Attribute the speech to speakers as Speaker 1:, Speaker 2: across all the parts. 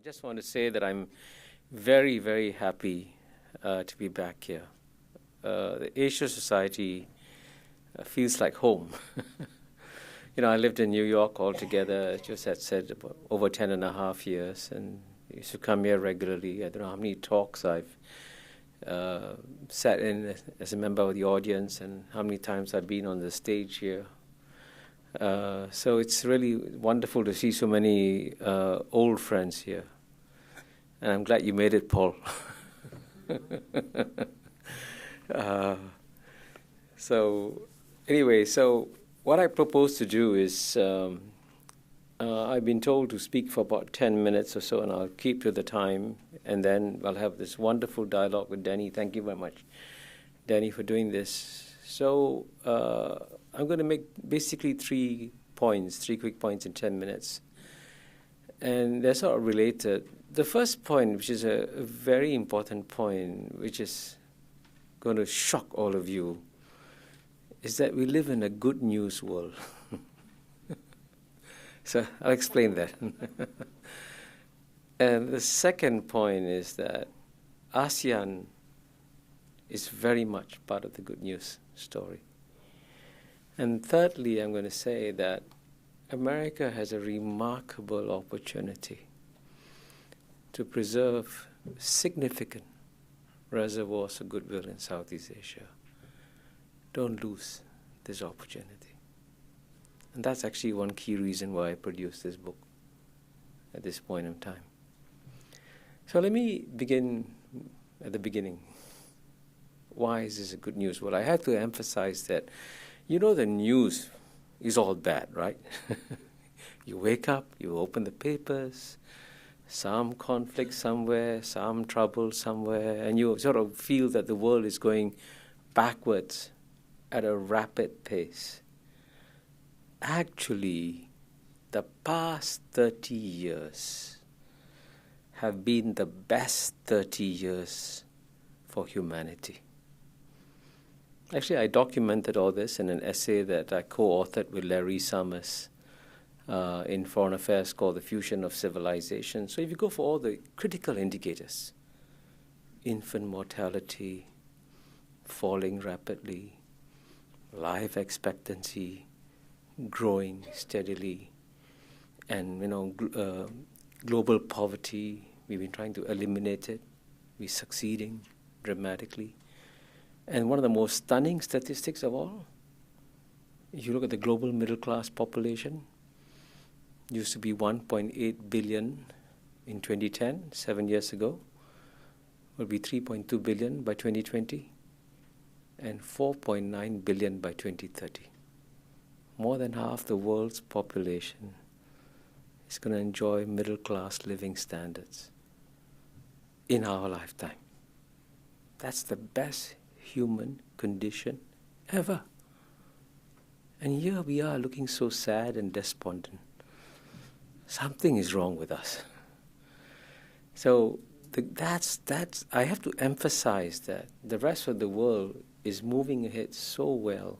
Speaker 1: just want to say that I'm very, very happy to be back here. The Asia Society feels like home. I lived in New York altogether, just as said, about over 10 and a half years, and used to come here regularly. I don't know how many talks I've sat in as a member of the audience and how many times I've been on the stage here. So it's really wonderful to see so many old friends here. And I'm glad you made it, Paul. So what I propose to do is I've been told to speak for about 10 minutes or so, and I'll keep to the time, and then I'll have this wonderful dialogue with Danny. Thank you very much, Danny, for doing this. So I'm going to make basically three quick points in 10 minutes. And they're sort of related. The first point, which is a very important point, which is going to shock all of you, is that we live in a good news world. So I'll explain that. And the second point is that ASEAN is very much part of the good news story. And thirdly, I'm going to say that America has a remarkable opportunity to preserve significant reservoirs of goodwill in Southeast Asia. Don't lose this opportunity. And that's actually one key reason why I produced this book at this point in time. So let me begin at the beginning. Why is this a good news? Well, I have to emphasize that, the news is all bad, right? You wake up, you open the papers, some conflict somewhere, some trouble somewhere, and you sort of feel that the world is going backwards at a rapid pace. Actually, the past 30 years have been the best 30 years for humanity. Actually, I documented all this in an essay that I co-authored with Larry Summers in Foreign Affairs called The Fusion of Civilization. So if you go for all the critical indicators, infant mortality falling rapidly, life expectancy growing steadily, and global poverty, we've been trying to eliminate it. We're succeeding dramatically. And one of the most stunning statistics of all, if you look at the global middle class population, used to be 1.8 billion in 2010, 7 years ago, will be 3.2 billion by 2020, and 4.9 billion by 2030. More than half the world's population is going to enjoy middle class living standards in our lifetime. That's the best human condition ever. And here we are looking so sad and despondent. Something is wrong with us. So that's I have to emphasize that the rest of the world is moving ahead so well.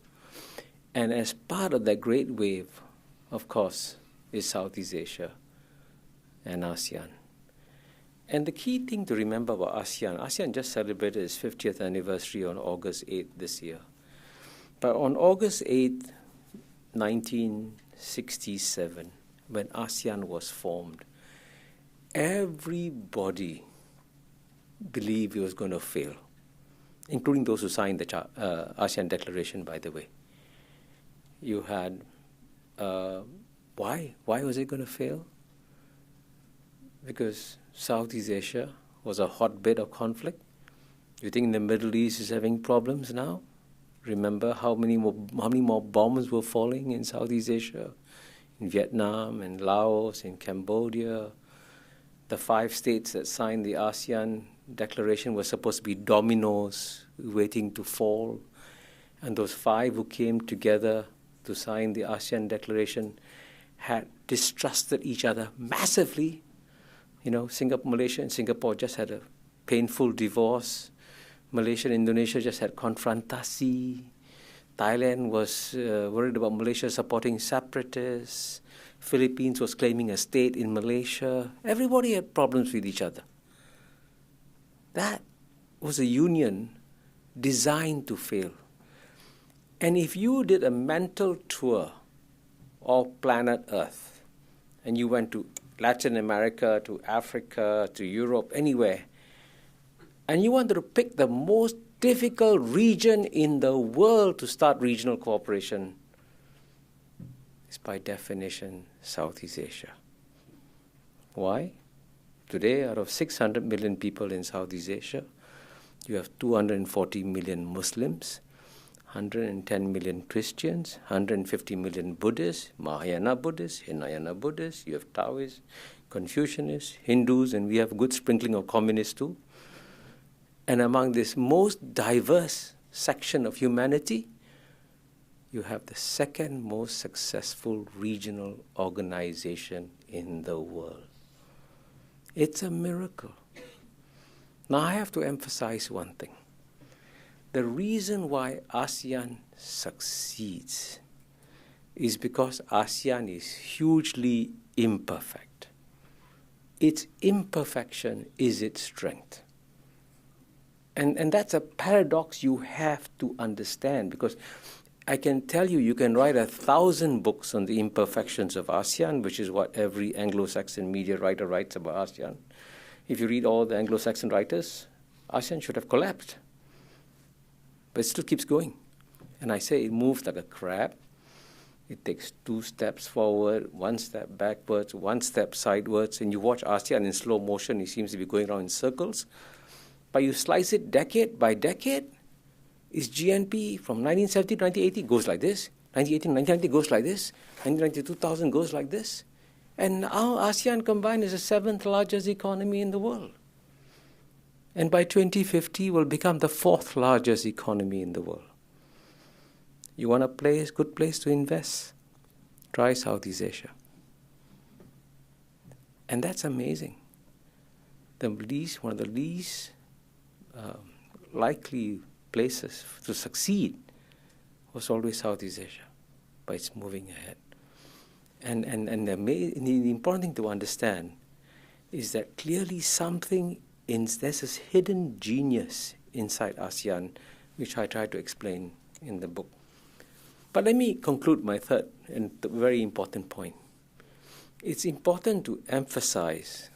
Speaker 1: And as part of that great wave, of course, is Southeast Asia and ASEAN. And the key thing to remember about ASEAN just celebrated its 50th anniversary on August 8th this year. But on August 8th, 1967, when ASEAN was formed, everybody believed it was going to fail, including those who signed the ASEAN Declaration, by the way. You had, why? Why was it going to fail? Because Southeast Asia was a hotbed of conflict. You think the Middle East is having problems now? Remember how many more bombs were falling in Southeast Asia, in Vietnam, in Laos, in Cambodia. The 5 states that signed the ASEAN Declaration were supposed to be dominoes waiting to fall. And those 5 who came together to sign the ASEAN Declaration had distrusted each other massively. Malaysia and Singapore just had a painful divorce. Malaysia and Indonesia just had confrontasi. Thailand was worried about Malaysia supporting separatists. Philippines was claiming a state in Malaysia. Everybody had problems with each other. That was a union designed to fail. And if you did a mental tour of planet Earth, and you went to Latin America, to Africa, to Europe, anywhere, and you wanted to pick the most difficult region in the world to start regional cooperation, it's by definition Southeast Asia. Why? Today, out of 600 million people in Southeast Asia, you have 240 million Muslims, 110 million Christians, 150 million Buddhists, Mahayana Buddhists, Hinayana Buddhists, you have Taoists, Confucianists, Hindus, and we have a good sprinkling of communists too. And among this most diverse section of humanity, you have the second most successful regional organization in the world. It's a miracle. Now I have to emphasize one thing. The reason why ASEAN succeeds is because ASEAN is hugely imperfect. Its imperfection is its strength. And that's a paradox you have to understand, because I can tell you, you can write 1,000 books on the imperfections of ASEAN, which is what every Anglo-Saxon media writer writes about ASEAN. If you read all the Anglo-Saxon writers, ASEAN should have collapsed. But it still keeps going. And I say it moves like a crab. It takes 2 steps forward, 1 step backwards, 1 step sideways. And you watch ASEAN in slow motion, it seems to be going around in circles. But you slice it decade by decade, its GNP from 1970 to 1980 goes like this, 1980 to 1990 goes like this, 1990 to 2000 goes like this. And our ASEAN combined is the 7th largest economy in the world. And by 2050 will become the 4th largest economy in the world. You want a good place to invest? Try Southeast Asia. And that's amazing. One of the least likely places to succeed was always Southeast Asia, but it's moving ahead. And the important thing to understand is that clearly there's this hidden genius inside ASEAN, which I try to explain in the book. But let me conclude my third and very important point. It's important to emphasize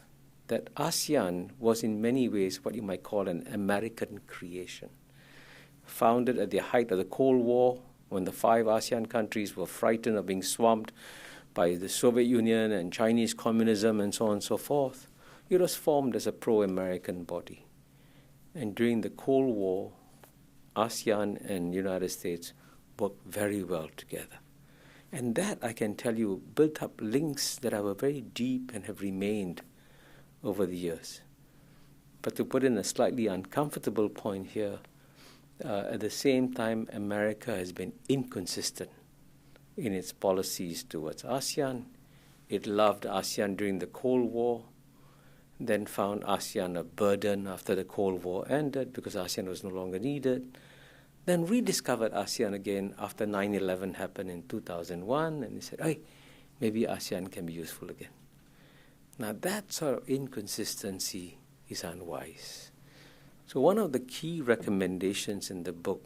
Speaker 1: that ASEAN was in many ways what you might call an American creation. Founded at the height of the Cold War, when the 5 ASEAN countries were frightened of being swamped by the Soviet Union and Chinese communism and so on and so forth, it was formed as a pro-American body. And during the Cold War, ASEAN and United States worked very well together. And that, I can tell you, built up links that are very deep and have remained over the years. But to put in a slightly uncomfortable point here, at the same time, America has been inconsistent in its policies towards ASEAN. It loved ASEAN during the Cold War, then found ASEAN a burden after the Cold War ended because ASEAN was no longer needed, then rediscovered ASEAN again after 9/11 happened in 2001, and he said, hey, maybe ASEAN can be useful again. Now that sort of inconsistency is unwise. So one of the key recommendations in the book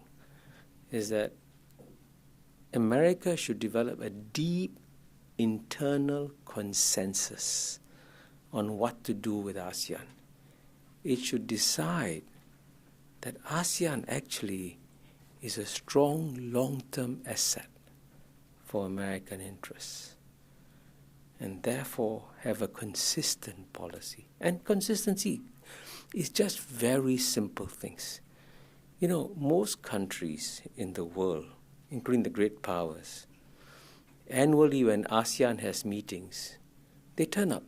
Speaker 1: is that America should develop a deep internal consensus on what to do with ASEAN. It should decide that ASEAN actually is a strong long-term asset for American interests, and therefore have a consistent policy. And consistency is just very simple things. You know, most countries in the world, including the great powers, annually when ASEAN has meetings, they turn up.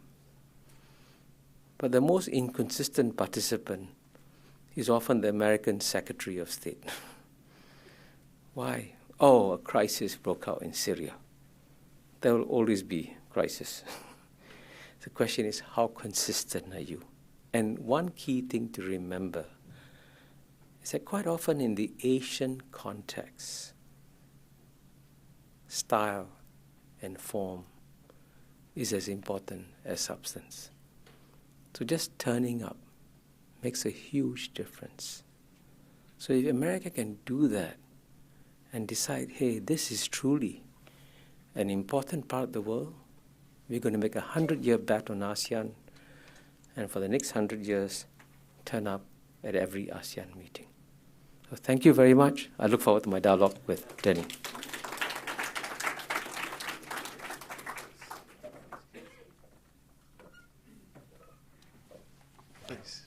Speaker 1: But the most inconsistent participant is often the American Secretary of State. Why? Oh, a crisis broke out in Syria. There will always be crisis. The question is, how consistent are you? And one key thing to remember is that quite often in the Asian context, style and form is as important as substance. So just turning up makes a huge difference. So if America can do that and decide, hey, this is truly an important part of the world, we're going to make a 100-year bet on ASEAN, and for the next 100 years, turn up at every ASEAN meeting. So thank you very much. I look forward to my dialogue with Denny.
Speaker 2: Please.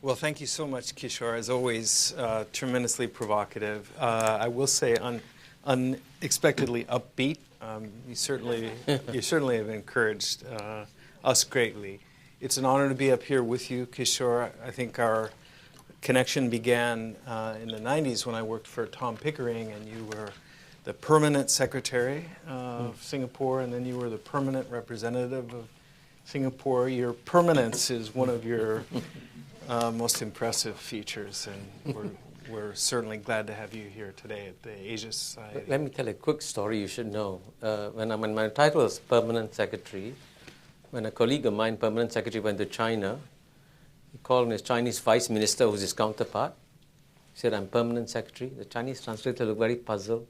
Speaker 2: Well, thank you so much, Kishore. As always, tremendously provocative. I will say unexpectedly upbeat. You certainly have encouraged us greatly. It's an honor to be up here with you, Kishore. I think our connection began in the 90s when I worked for Tom Pickering, and you were the permanent secretary of Singapore, and then you were the permanent representative of Singapore. Your permanence is one of your most impressive features, and we're certainly glad to have you here today at the Asia Society.
Speaker 1: Let me tell a quick story you should know. When my title was permanent secretary, when a colleague of mine, permanent secretary, went to China, he called his Chinese vice minister, who's his counterpart. He said, I'm permanent secretary. The Chinese translator looked very puzzled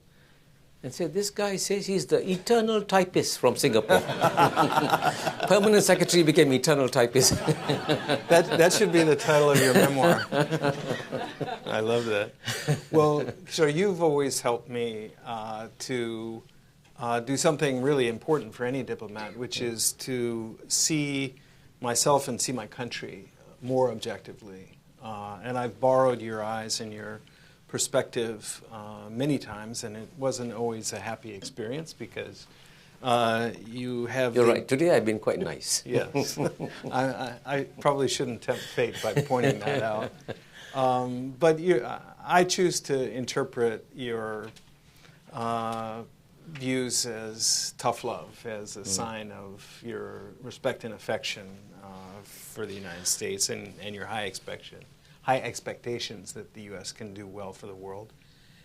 Speaker 1: and said, this guy says he's the eternal typist from Singapore. Permanent secretary became eternal typist.
Speaker 2: That should be the title of your memoir. I love that. Well, so you've always helped me to do something really important for any diplomat, which is to see myself and see my country more objectively. And I've borrowed your eyes and your perspective many times, and it wasn't always a happy experience because you have...
Speaker 1: You're right. Today I've been quite nice.
Speaker 2: Yes. I probably shouldn't tempt fate by pointing that out. But I choose to interpret your views as tough love, as a sign of your respect and affection for the United States and your high expectations that the U.S. can do well for the world.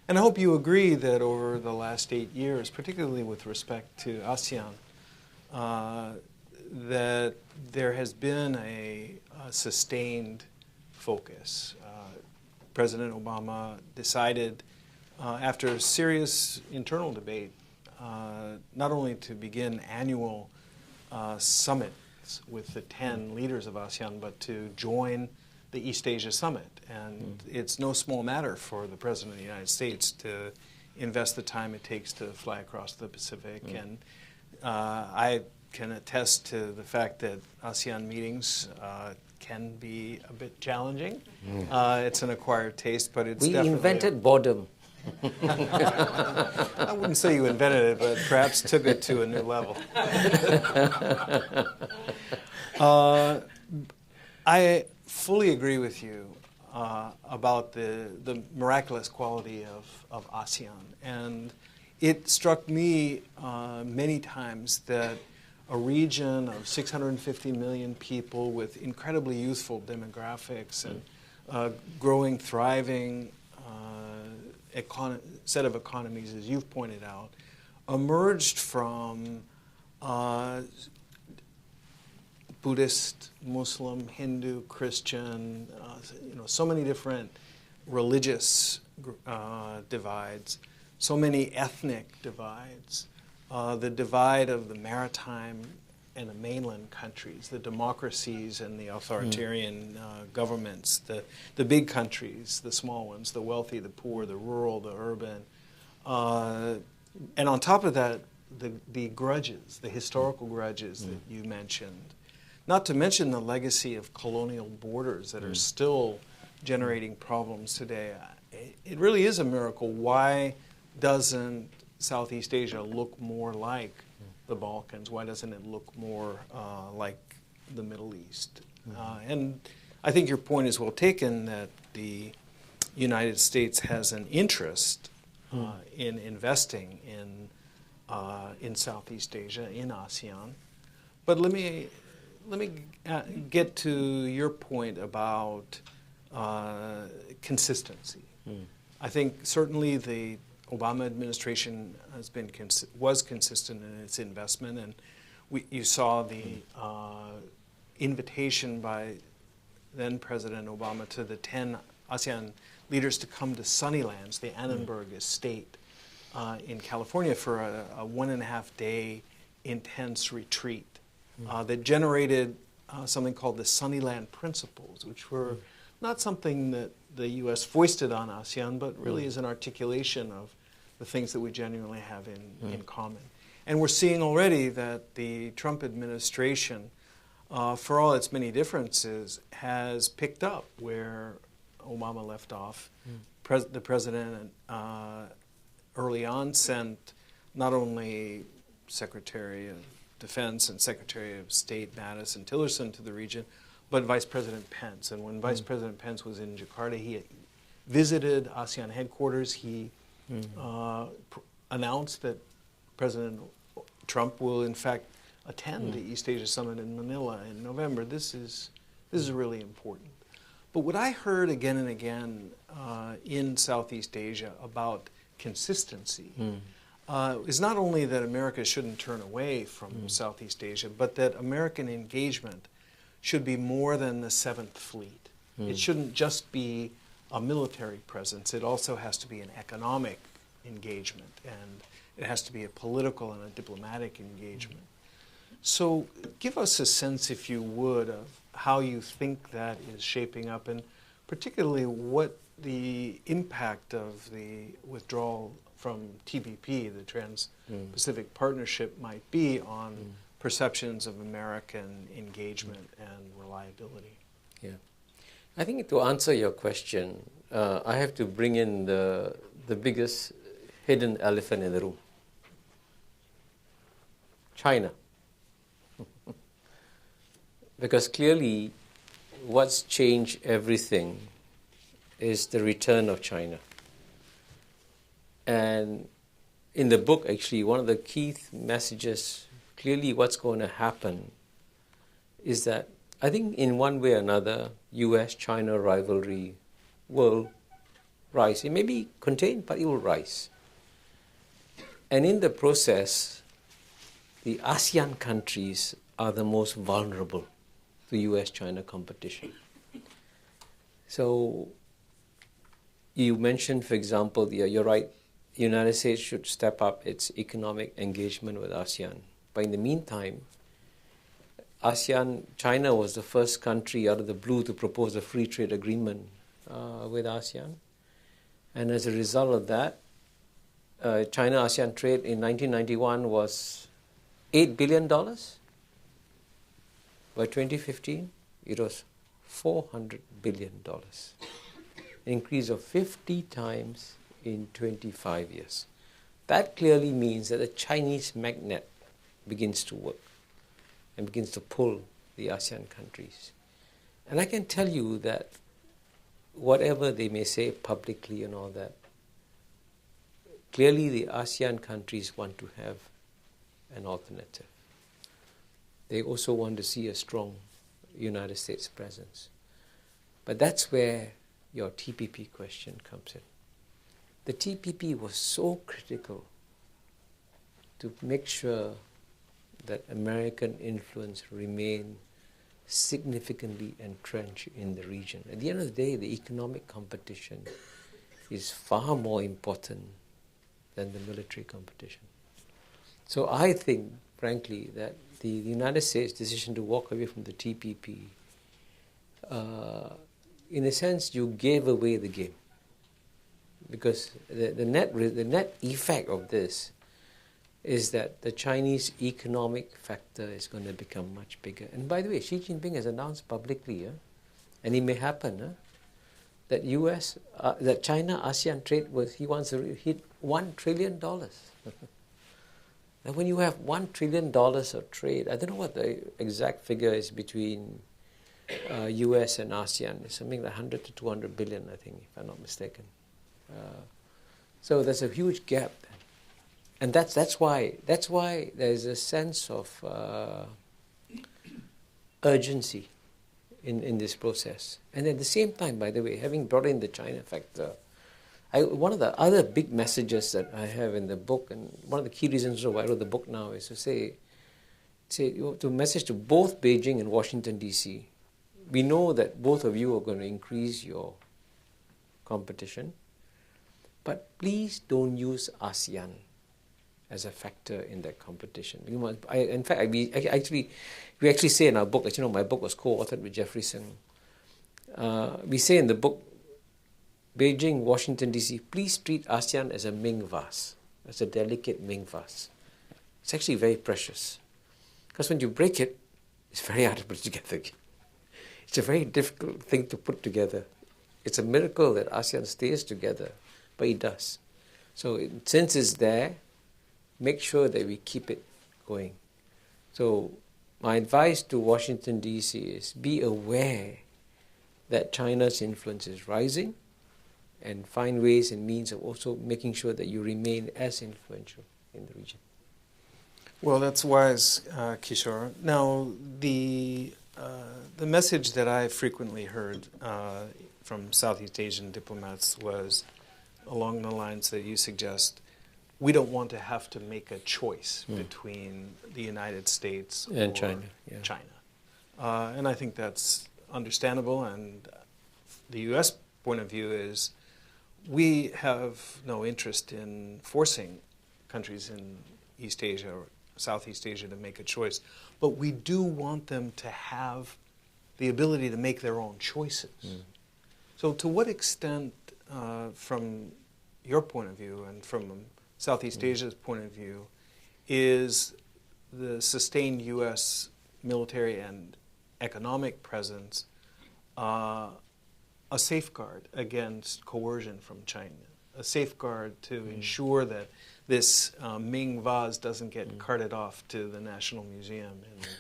Speaker 2: And I hope you agree that over the last 8 years, particularly with respect to ASEAN, that there has been a sustained focus. President Obama decided, after serious internal debate, not only to begin annual summits with the 10 leaders of ASEAN, but to join the East Asia Summit. And it's no small matter for the President of the United States to invest the time it takes to fly across the Pacific. And I can attest to the fact that ASEAN meetings can be a bit challenging. It's an acquired taste, but it's definitely...
Speaker 1: We invented boredom.
Speaker 2: I wouldn't say you invented it, but perhaps took it to a new level. I fully agree with you about the miraculous quality of ASEAN. And it struck me many times that a region of 650 million people with incredibly youthful demographics and growing, thriving set of economies, as you've pointed out, emerged from Buddhist, Muslim, Hindu, Christian, so many different religious divides, so many ethnic divides, the divide of the maritime and the mainland countries, the democracies and the authoritarian governments, the big countries, the small ones, the wealthy, the poor, the rural, the urban. And on top of that, the grudges, the historical grudges that you mentioned. Not to mention the legacy of colonial borders that are still generating problems today. It really is a miracle. Why doesn't Southeast Asia look more like the Balkans? Why doesn't it look more like the Middle East? And I think your point is well taken that the United States has an interest in investing in Southeast Asia, in ASEAN. But let me get to your point about consistency. I think certainly the Obama administration was consistent in its investment, and you saw the invitation by then President Obama to the 10 ASEAN leaders to come to Sunnylands, the Annenberg estate in California, for a 1.5-day intense retreat that generated something called the Sunnyland Principles, which were not something that the U.S. foisted on ASEAN, but really is an articulation of the things that we genuinely have in common. And we're seeing already that the Trump administration, for all its many differences, has picked up where Obama left off. The president early on sent not only Secretary of Defense and Secretary of State Mattis and Tillerson to the region, but Vice President Pence. And when Vice President Pence was in Jakarta, he visited ASEAN headquarters. He announced that President Trump will, in fact, attend the East Asia Summit in Manila in November. This is really important. But what I heard again and again in Southeast Asia about consistency is not only that America shouldn't turn away from Southeast Asia, but that American engagement should be more than the Seventh Fleet. It shouldn't just be a military presence. It also has to be an economic engagement, and it has to be a political and a diplomatic engagement. So give us a sense, if you would, of how you think that is shaping up, and particularly what the impact of the withdrawal from TPP, the Trans-Pacific Partnership, might be on perceptions of American engagement and reliability.
Speaker 1: Yeah. I think to answer your question, I have to bring in the biggest hidden elephant in the room. China. Because clearly what's changed everything is the return of China. And in the book, actually, one of the key messages, clearly what's going to happen is that I think in one way or another, US-China rivalry will rise. It may be contained, but it will rise. And in the process, the ASEAN countries are the most vulnerable to US-China competition. So you mentioned, for example, you're right, the United States should step up its economic engagement with ASEAN. But in the meantime, China was the first country out of the blue to propose a free trade agreement with ASEAN. And as a result of that, China-ASEAN trade in 1991 was $8 billion. By 2015, it was $400 billion. An increase of 50 times in 25 years. That clearly means that the Chinese magnet begins to work and begins to pull the ASEAN countries. And I can tell you that whatever they may say publicly and all that, clearly the ASEAN countries want to have an alternative. They also want to see a strong United States presence. But that's where your TPP question comes in. The TPP was so critical to make sure that American influence remained significantly entrenched in the region. At the end of the day, the economic competition is far more important than the military competition. So I think, frankly, that the United States' decision to walk away from the TPP, in a sense, you gave away the game. Because the net effect of this is that the Chinese economic factor is going to become much bigger. And by the way, Xi Jinping has announced publicly, and it may happen, that that China-ASEAN trade he wants to hit $1 trillion. Now, when you have $1 trillion of trade, I don't know what the exact figure is between US and ASEAN. It's something like 100 to 200 billion, I think, if I'm not mistaken. So there's a huge gap there. And that's why there's a sense of urgency in this process. And at the same time, by the way, having brought in the China factor, one of the other big messages that I have in the book, and one of the key reasons why I wrote the book now, is to say to message to both Beijing and Washington DC. We know that both of you are going to increase your competition, but please don't use ASEAN as a factor in that competition. In fact, we actually say in our book, as you know, my book was co-authored with Jeffrey Sung. We say in the book, Beijing, Washington DC, please treat ASEAN as a Ming vase, as a delicate Ming vase. It's actually very precious. Because when you break it, it's very hard to put it together again. It's a very difficult thing to put together. It's a miracle that ASEAN stays together, but it does. So since it's there, make sure that we keep it going. So my advice to Washington DC is be aware that China's influence is rising, and find ways and means of also making sure that you remain as influential in the region.
Speaker 2: Well, that's wise, Kishore. Now, the message that I frequently heard from Southeast Asian diplomats was along the lines that you suggest. We don't want to have to make a choice between the United States
Speaker 1: and
Speaker 2: or
Speaker 1: China. Yeah.
Speaker 2: China. And I think that's understandable. And the U.S. point of view is we have no interest in forcing countries in East Asia or Southeast Asia to make a choice. But we do want them to have the ability to make their own choices. So to what extent, from your point of view and from Southeast Asia's point of view, is the sustained U.S. military and economic presence a safeguard against coercion from China, a safeguard to ensure that this Ming vase doesn't get carted off to the National Museum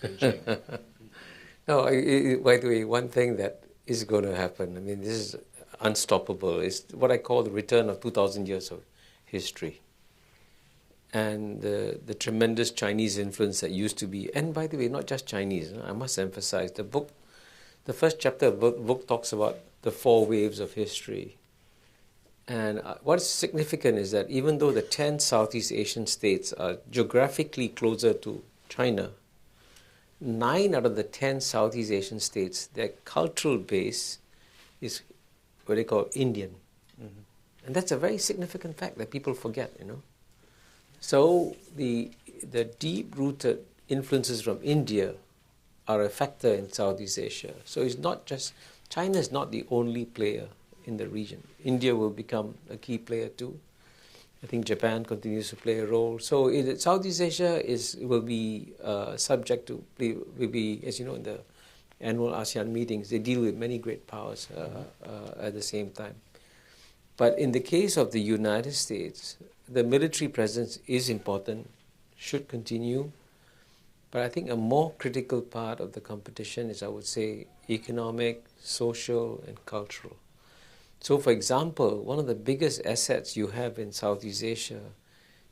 Speaker 2: in Beijing?
Speaker 1: No, by the way, one thing that is going to happen, I mean, this is unstoppable, is what I call the return of 2,000 years of history. And the tremendous Chinese influence that used to be, and by the way, not just Chinese, I must emphasize, the first chapter of the book talks about the 4 waves of history. And what's significant is that even though the 10 Southeast Asian states are geographically closer to China, 9 out of the 10 Southeast Asian states, their cultural base is what they call Indian. And that's a very significant fact that people forget, you know. So the deep-rooted influences from India are a factor in Southeast Asia. So it's not just, China is not the only player in the region. India will become a key player too. I think Japan continues to play a role. So Southeast Asia will be subject to, will be, as you know, in the annual ASEAN meetings, they deal with many great powers at the same time. But in the case of the United States, the military presence is important, should continue. But I think a more critical part of the competition is, I would say, economic, social, and cultural. So, for example, one of the biggest assets you have in Southeast Asia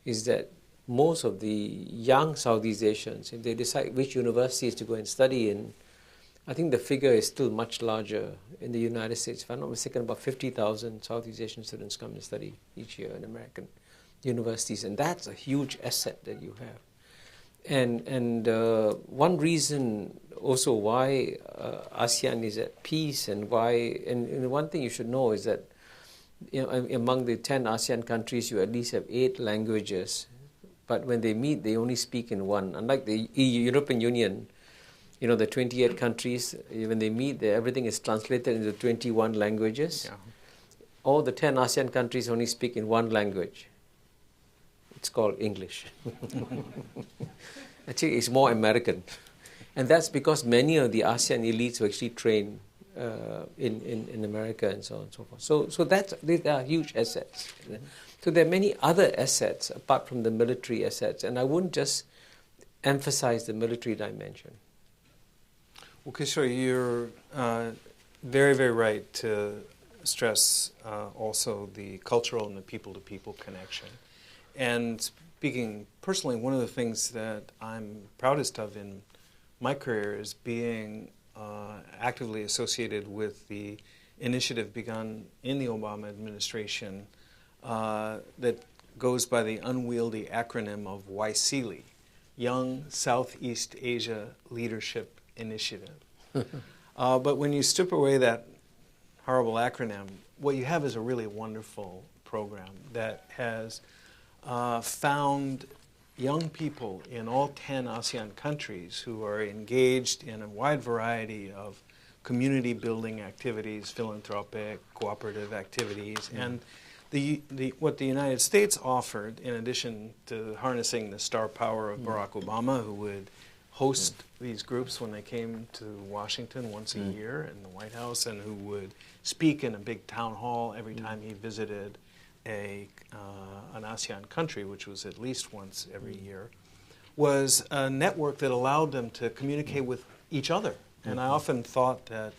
Speaker 1: is that most of the young Southeast Asians, if they decide which universities to go and study in, I think the figure is still much larger in the United States. If I'm not mistaken, about 50,000 Southeast Asian students come and study each year in American universities, and that's a huge asset that you have. And one reason also why ASEAN is at peace and why, and one thing you should know is that, you know, among the 10 ASEAN countries, you at least have 8 languages, but when they meet, they only speak in one. Unlike the European Union, you know, the 28 countries, when they meet, everything is translated into 21 languages. Yeah. All the 10 ASEAN countries only speak in one language. It's called English. Actually, it's more American. And that's because many of the ASEAN elites were actually trained in America and so on and so forth. So these are huge assets. So there are many other assets apart from the military assets. And I wouldn't just emphasize the military dimension.
Speaker 2: Well, Kishore, you're very, very right to stress also the cultural and the people-to-people connection. And speaking personally, one of the things that I'm proudest of in my career is being actively associated with the initiative begun in the Obama administration that goes by the unwieldy acronym of YSEALI, Young Southeast Asia Leadership Initiative. But when you strip away that horrible acronym, what you have is a really wonderful program that has found young people in all 10 ASEAN countries who are engaged in a wide variety of community building activities, philanthropic, cooperative activities, and what the United States offered, in addition to harnessing the star power of Barack Obama, who would host these groups when they came to Washington once a year in the White House, and who would speak in a big town hall every time he visited an ASEAN country, which was at least once every year, was a network that allowed them to communicate with each other. And I often thought that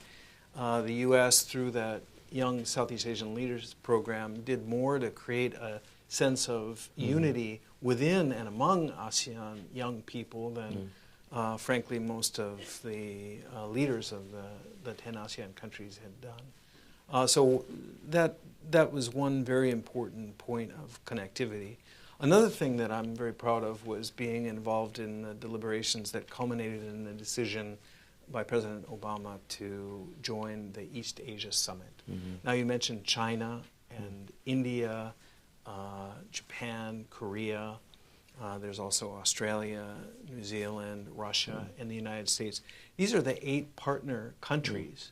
Speaker 2: the U.S., through that Young Southeast Asian Leaders Program, did more to create a sense of unity within and among ASEAN young people than, frankly, most of the leaders of the 10 ASEAN countries had done. So that was one very important point of connectivity. Another thing that I'm very proud of was being involved in the deliberations that culminated in the decision by President Obama to join the East Asia Summit. Now, you mentioned China and India, Japan, Korea. There's also Australia, New Zealand, Russia, and the United States. These are the 8 partner countries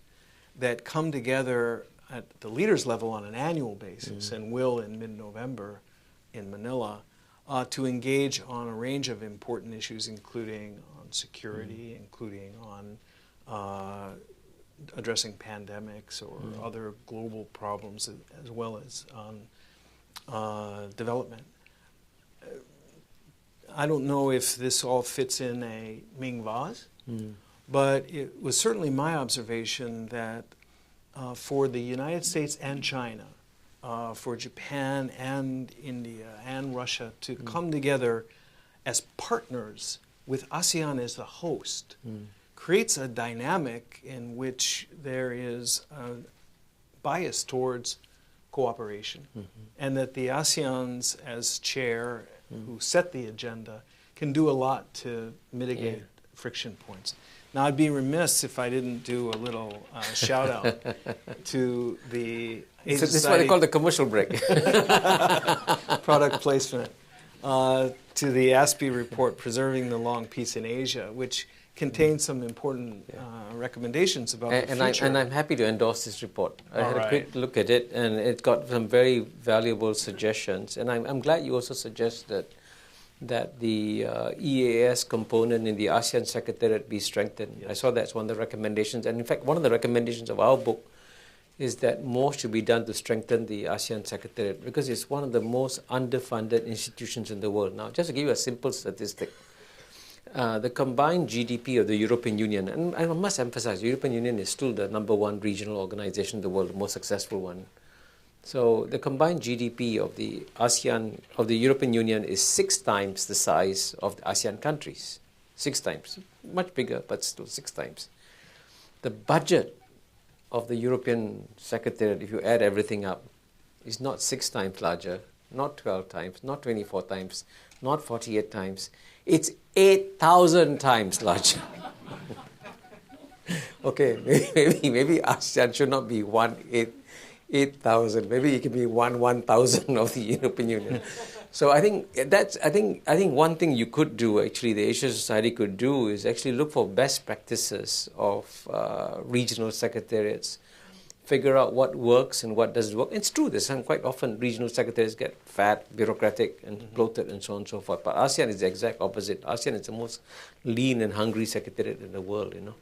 Speaker 2: that come together at the leaders level on an annual basis and will in mid-November in Manila to engage on a range of important issues, including on security, including on addressing pandemics or other global problems, as well as on development. I don't know if this all fits in a Ming vase, but it was certainly my observation that for the United States and China, for Japan and India and Russia to come together as partners with ASEAN as the host creates a dynamic in which there is a bias towards cooperation, and that the ASEANs as chair who set the agenda can do a lot to mitigate friction points. Now, I'd be remiss if I didn't do a little shout out to the Asian
Speaker 1: So this is what they call the commercial break.
Speaker 2: product placement, to the ASPI report, Preserving the Long Peace in Asia, which contains some important recommendations about the future.
Speaker 1: And I'm happy to endorse this report. I had a quick
Speaker 2: right.
Speaker 1: look at it, and it got some very valuable suggestions. And I'm glad you also suggested that the EAS component in the ASEAN Secretariat be strengthened. Yes. I saw that's one of the recommendations. And in fact, one of the recommendations of our book is that more should be done to strengthen the ASEAN Secretariat, because it's one of the most underfunded institutions in the world. Now, just to give you a simple statistic, the combined GDP of the European Union, and I must emphasize, the European Union is still the #1 regional organization in the world, the most successful one. So the combined GDP of the ASEAN, of the European Union, is 6 times the size of the ASEAN countries. 6 times. Much bigger, but still 6 times. The budget of the European Secretariat, if you add everything up, is not 6 times larger, not 12 times, not 24 times, not 48 times. It's 8,000 times larger. Okay, maybe ASEAN should not be 8,000. Maybe it could be 1,000 of the European Union. So I think one thing you could do, actually, the Asia Society could do, is actually look for best practices of regional secretariats, figure out what works and what doesn't work. It's true, there's quite often regional secretaries get fat, bureaucratic, and bloated, and so on and so forth. But ASEAN is the exact opposite. ASEAN is the most lean and hungry secretariat in the world, you know.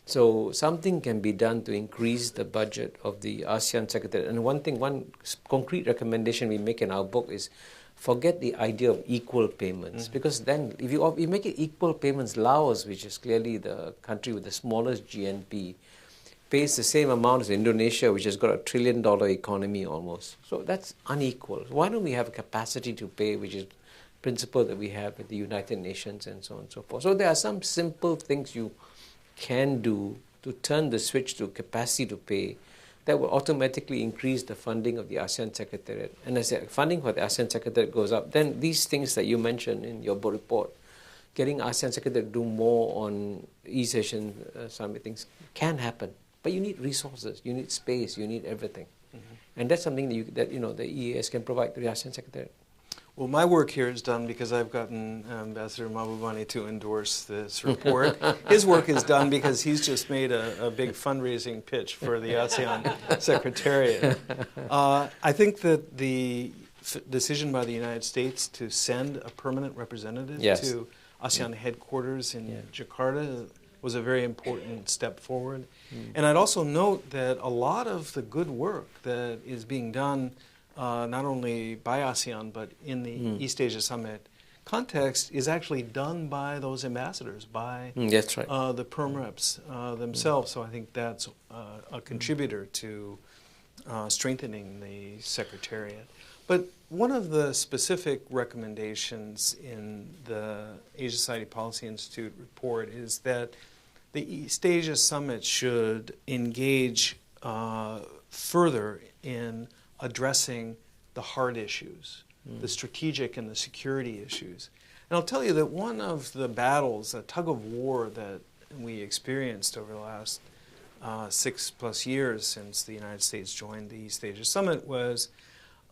Speaker 1: So something can be done to increase the budget of the ASEAN Secretariat. And one concrete recommendation we make in our book is forget the idea of equal payments. Because then if you make it equal payments, Laos, which is clearly the country with the smallest GNP, pays the same amount as Indonesia, which has got $1 trillion economy almost. So that's unequal. Why don't we have a capacity to pay, which is principle that we have with the United Nations and so on and so forth. So there are some simple things you can do to turn the switch to capacity to pay that will automatically increase the funding of the ASEAN Secretariat. And as the funding for the ASEAN Secretariat goes up, then these things that you mentioned in your report, getting ASEAN Secretariat to do more on East Asian Summit things can happen. But you need resources, you need space, you need everything. And that's something that the EAS can provide to the ASEAN Secretariat.
Speaker 2: Well, my work here is done because I've gotten Ambassador Mahbubani to endorse this report. His work is done because he's just made a big fundraising pitch for the ASEAN Secretariat. I think that the decision by the United States to send a permanent representative to ASEAN headquarters in Jakarta was a very important step forward. And I'd also note that a lot of the good work that is being done not only by ASEAN but in the East Asia Summit context is actually done by those ambassadors, by
Speaker 1: that's right.
Speaker 2: the perm reps themselves. So I think that's a contributor to strengthening the Secretariat. But one of the specific recommendations in the Asia Society Policy Institute report is that the East Asia Summit should engage further in addressing the hard issues, the strategic and the security issues. And I'll tell you that one of the battles, a tug of war that we experienced over the last 6+ years since the United States joined the East Asia Summit was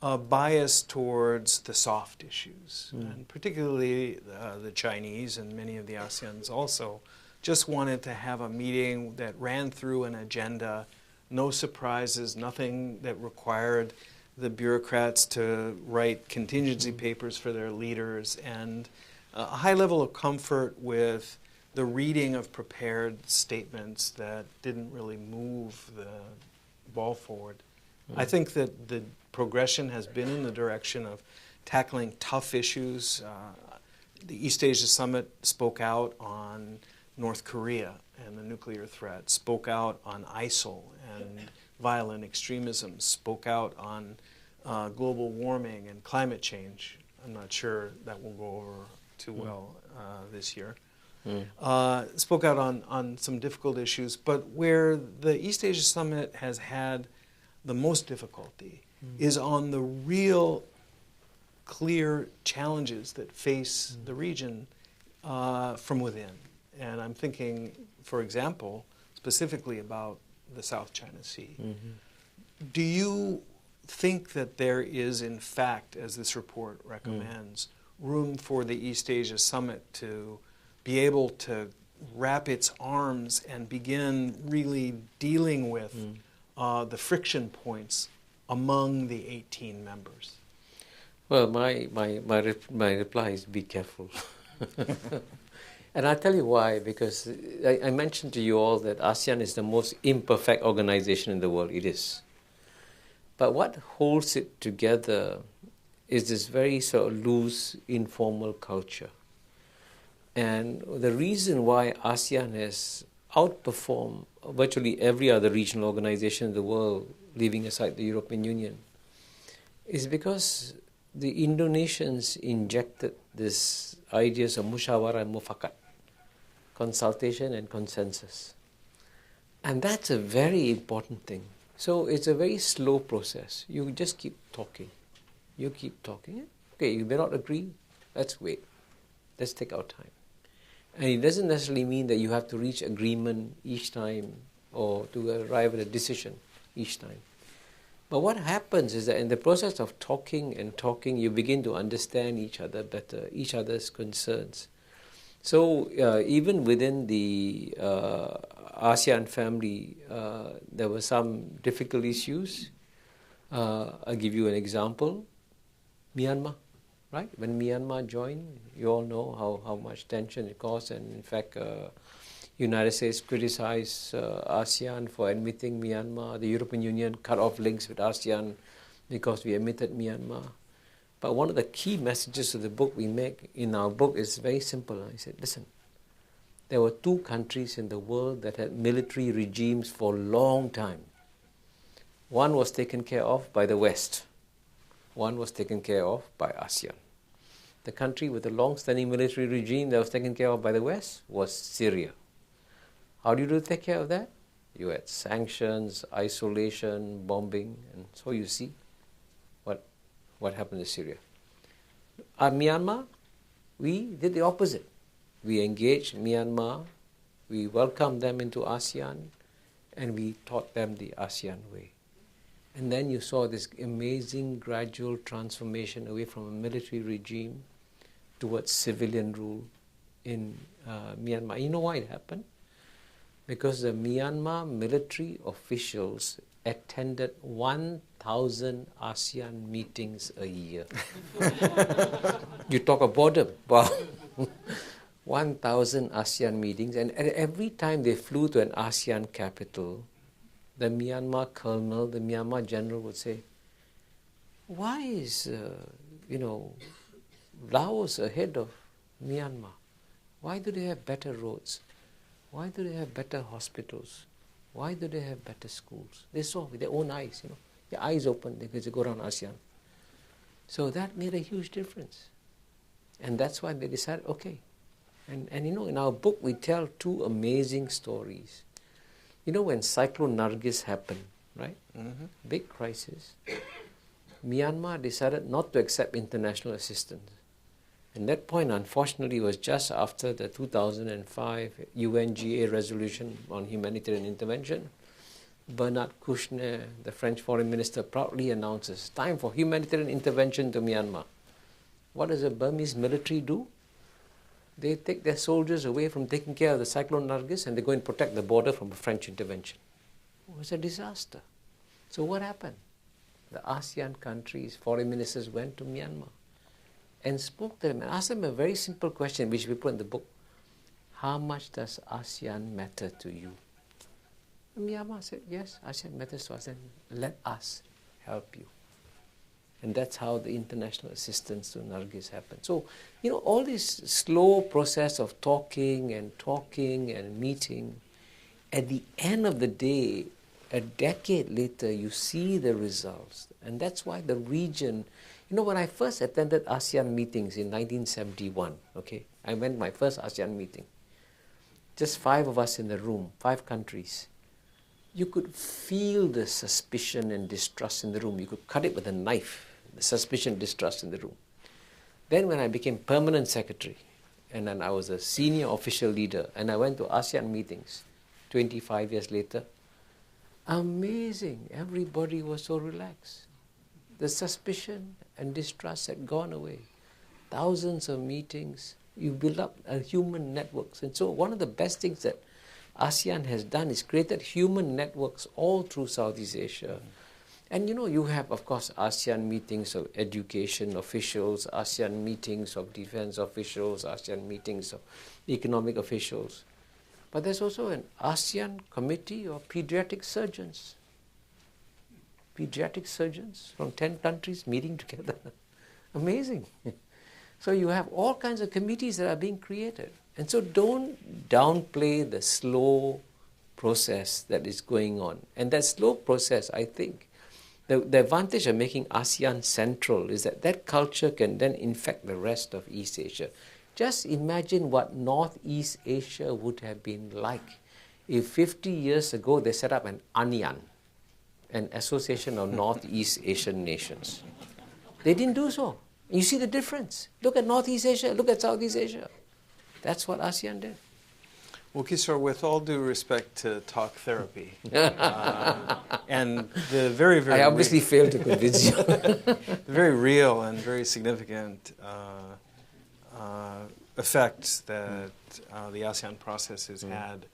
Speaker 2: a bias towards the soft issues. And particularly the Chinese and many of the ASEANs also just wanted to have a meeting that ran through an agenda, no surprises, nothing that required the bureaucrats to write contingency papers for their leaders, and a high level of comfort with the reading of prepared statements that didn't really move the ball forward. I think that the progression has been in the direction of tackling tough issues. The East Asia Summit spoke out on North Korea and the nuclear threat, spoke out on ISIL and violent extremism, spoke out on global warming and climate change. I'm not sure that will go over too well this year. Spoke out on some difficult issues, but where the East Asia Summit has had the most difficulty is on the real clear challenges that face the region from within. And I'm thinking, for example, specifically about the South China Sea. Do you think that there is, in fact, as this report recommends, room for the East Asia Summit to be able to wrap its arms and begin really dealing with the friction points among the 18 members?
Speaker 1: Well, my reply is be careful. And I'll tell you why, because I mentioned to you all that ASEAN is the most imperfect organization in the world. It is. But what holds it together is this very sort of loose, informal culture. And the reason why ASEAN has outperformed virtually every other regional organization in the world, leaving aside the European Union, is because the Indonesians injected this ideas of musyawara and mufakat, consultation and consensus. And that's a very important thing. So it's a very slow process. You just keep talking. You keep talking. Okay, you may not agree. Let's wait. Let's take our time. And it doesn't necessarily mean that you have to reach agreement each time or to arrive at a decision each time. But what happens is that in the process of talking and talking, you begin to understand each other better, each other's concerns. So even within the ASEAN family, there were some difficult issues. I'll give you an example. Myanmar, right? When Myanmar joined, you all know how much tension it caused, and in fact, United States criticized ASEAN for admitting Myanmar. The European Union cut off links with ASEAN because we admitted Myanmar. But one of the key messages of the book we make in our book is very simple. I said, listen, there were two countries in the world that had military regimes for a long time. One was taken care of by the West. One was taken care of by ASEAN. The country with a long-standing military regime that was taken care of by the West was Syria. How do you take care of that? You had sanctions, isolation, bombing, and so you see what happened in Syria. Myanmar, we did the opposite. We engaged Myanmar, we welcomed them into ASEAN, and we taught them the ASEAN way. And then you saw this amazing gradual transformation away from a military regime towards civilian rule in Myanmar. You know why it happened? Because the Myanmar military officials attended 1,000 ASEAN meetings a year. You talk about boredom. Wow. 1,000 ASEAN meetings, and every time they flew to an ASEAN capital, the Myanmar colonel, the Myanmar general would say, why is, Laos ahead of Myanmar? Why do they have better roads? Why do they have better hospitals? Why do they have better schools? They saw with their own eyes, their eyes open because they go around ASEAN. So that made a huge difference. And that's why they decided, okay. And in our book we tell two amazing stories. When Cyclone Nargis happened, right? Mm-hmm. Big crisis. Myanmar decided not to accept international assistance. And that point, unfortunately, was just after the 2005 UNGA resolution on humanitarian intervention. Bernard Kouchner, the French foreign minister, proudly announces, time for humanitarian intervention to Myanmar. What does the Burmese military do? They take their soldiers away from taking care of the Cyclone Nargis and they go and protect the border from a French intervention. It was a disaster. So what happened? The ASEAN countries, foreign ministers went to Myanmar and spoke to them and asked them a very simple question which we put in the book. How much does ASEAN matter to you? And Myanmar said, yes, ASEAN matters to us and let us help you. And that's how the international assistance to Nargis happened. So, all this slow process of talking and meeting, at the end of the day, a decade later, you see the results. And that's why the region, when I first attended ASEAN meetings in 1971, I went my first ASEAN meeting. Just 5 of us in the room, 5 countries. You could feel the suspicion and distrust in the room. You could cut it with a knife. The suspicion, distrust in the room. Then when I became permanent secretary, and then I was a senior official leader, and I went to ASEAN meetings 25 years later, amazing, everybody was so relaxed. The suspicion and distrust had gone away. Thousands of meetings, you build up human networks. And so one of the best things that ASEAN has done is created human networks all through Southeast Asia. And you have, of course, ASEAN meetings of education officials, ASEAN meetings of defense officials, ASEAN meetings of economic officials. But there's also an ASEAN committee of pediatric surgeons. Pediatric surgeons from 10 countries meeting together. Amazing. So you have all kinds of committees that are being created. And so don't downplay the slow process that is going on. And that slow process, I think, the advantage of making ASEAN central is that culture can then infect the rest of East Asia. Just imagine what Northeast Asia would have been like if 50 years ago they set up an ANIAN, an Association of Northeast Asian Nations. They didn't do so. You see the difference. Look at Northeast Asia, look at Southeast Asia. That's what ASEAN did.
Speaker 2: Well, Kishore, with all due respect to talk therapy, and the very, very...
Speaker 1: I obviously failed to convince you.
Speaker 2: The very real and very significant effects that the ASEAN process has had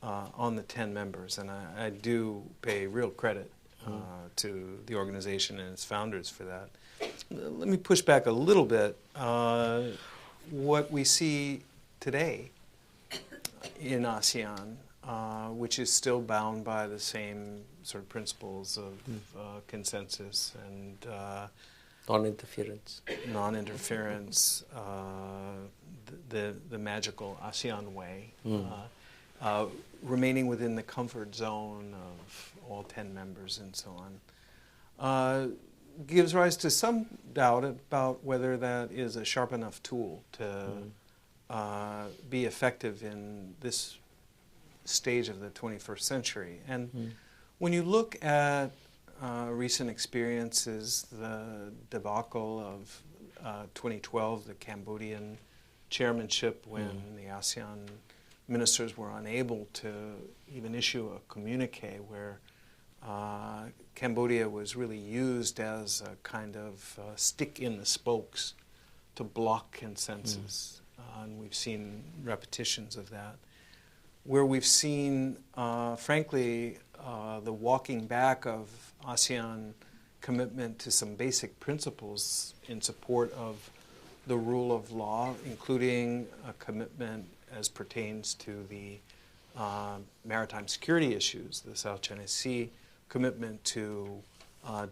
Speaker 2: on the 10 members. And I do pay real credit to the organization and its founders for that. Let me push back a little bit. What we see today in ASEAN, which is still bound by the same sort of principles of consensus and
Speaker 1: non-interference,
Speaker 2: the magical ASEAN way, remaining within the comfort zone of all 10 members and so on, gives rise to some doubt about whether that is a sharp enough tool to be effective in this stage of the 21st century. And when you look at recent experiences, the debacle of 2012, the Cambodian chairmanship, when the ASEAN ministers were unable to even issue a communique, where Cambodia was really used as a kind of stick in the spokes to block consensus. And we've seen repetitions of that. Where we've seen, frankly, the walking back of ASEAN commitment to some basic principles in support of the rule of law, including a commitment as pertains to the maritime security issues, the South China Sea, commitment to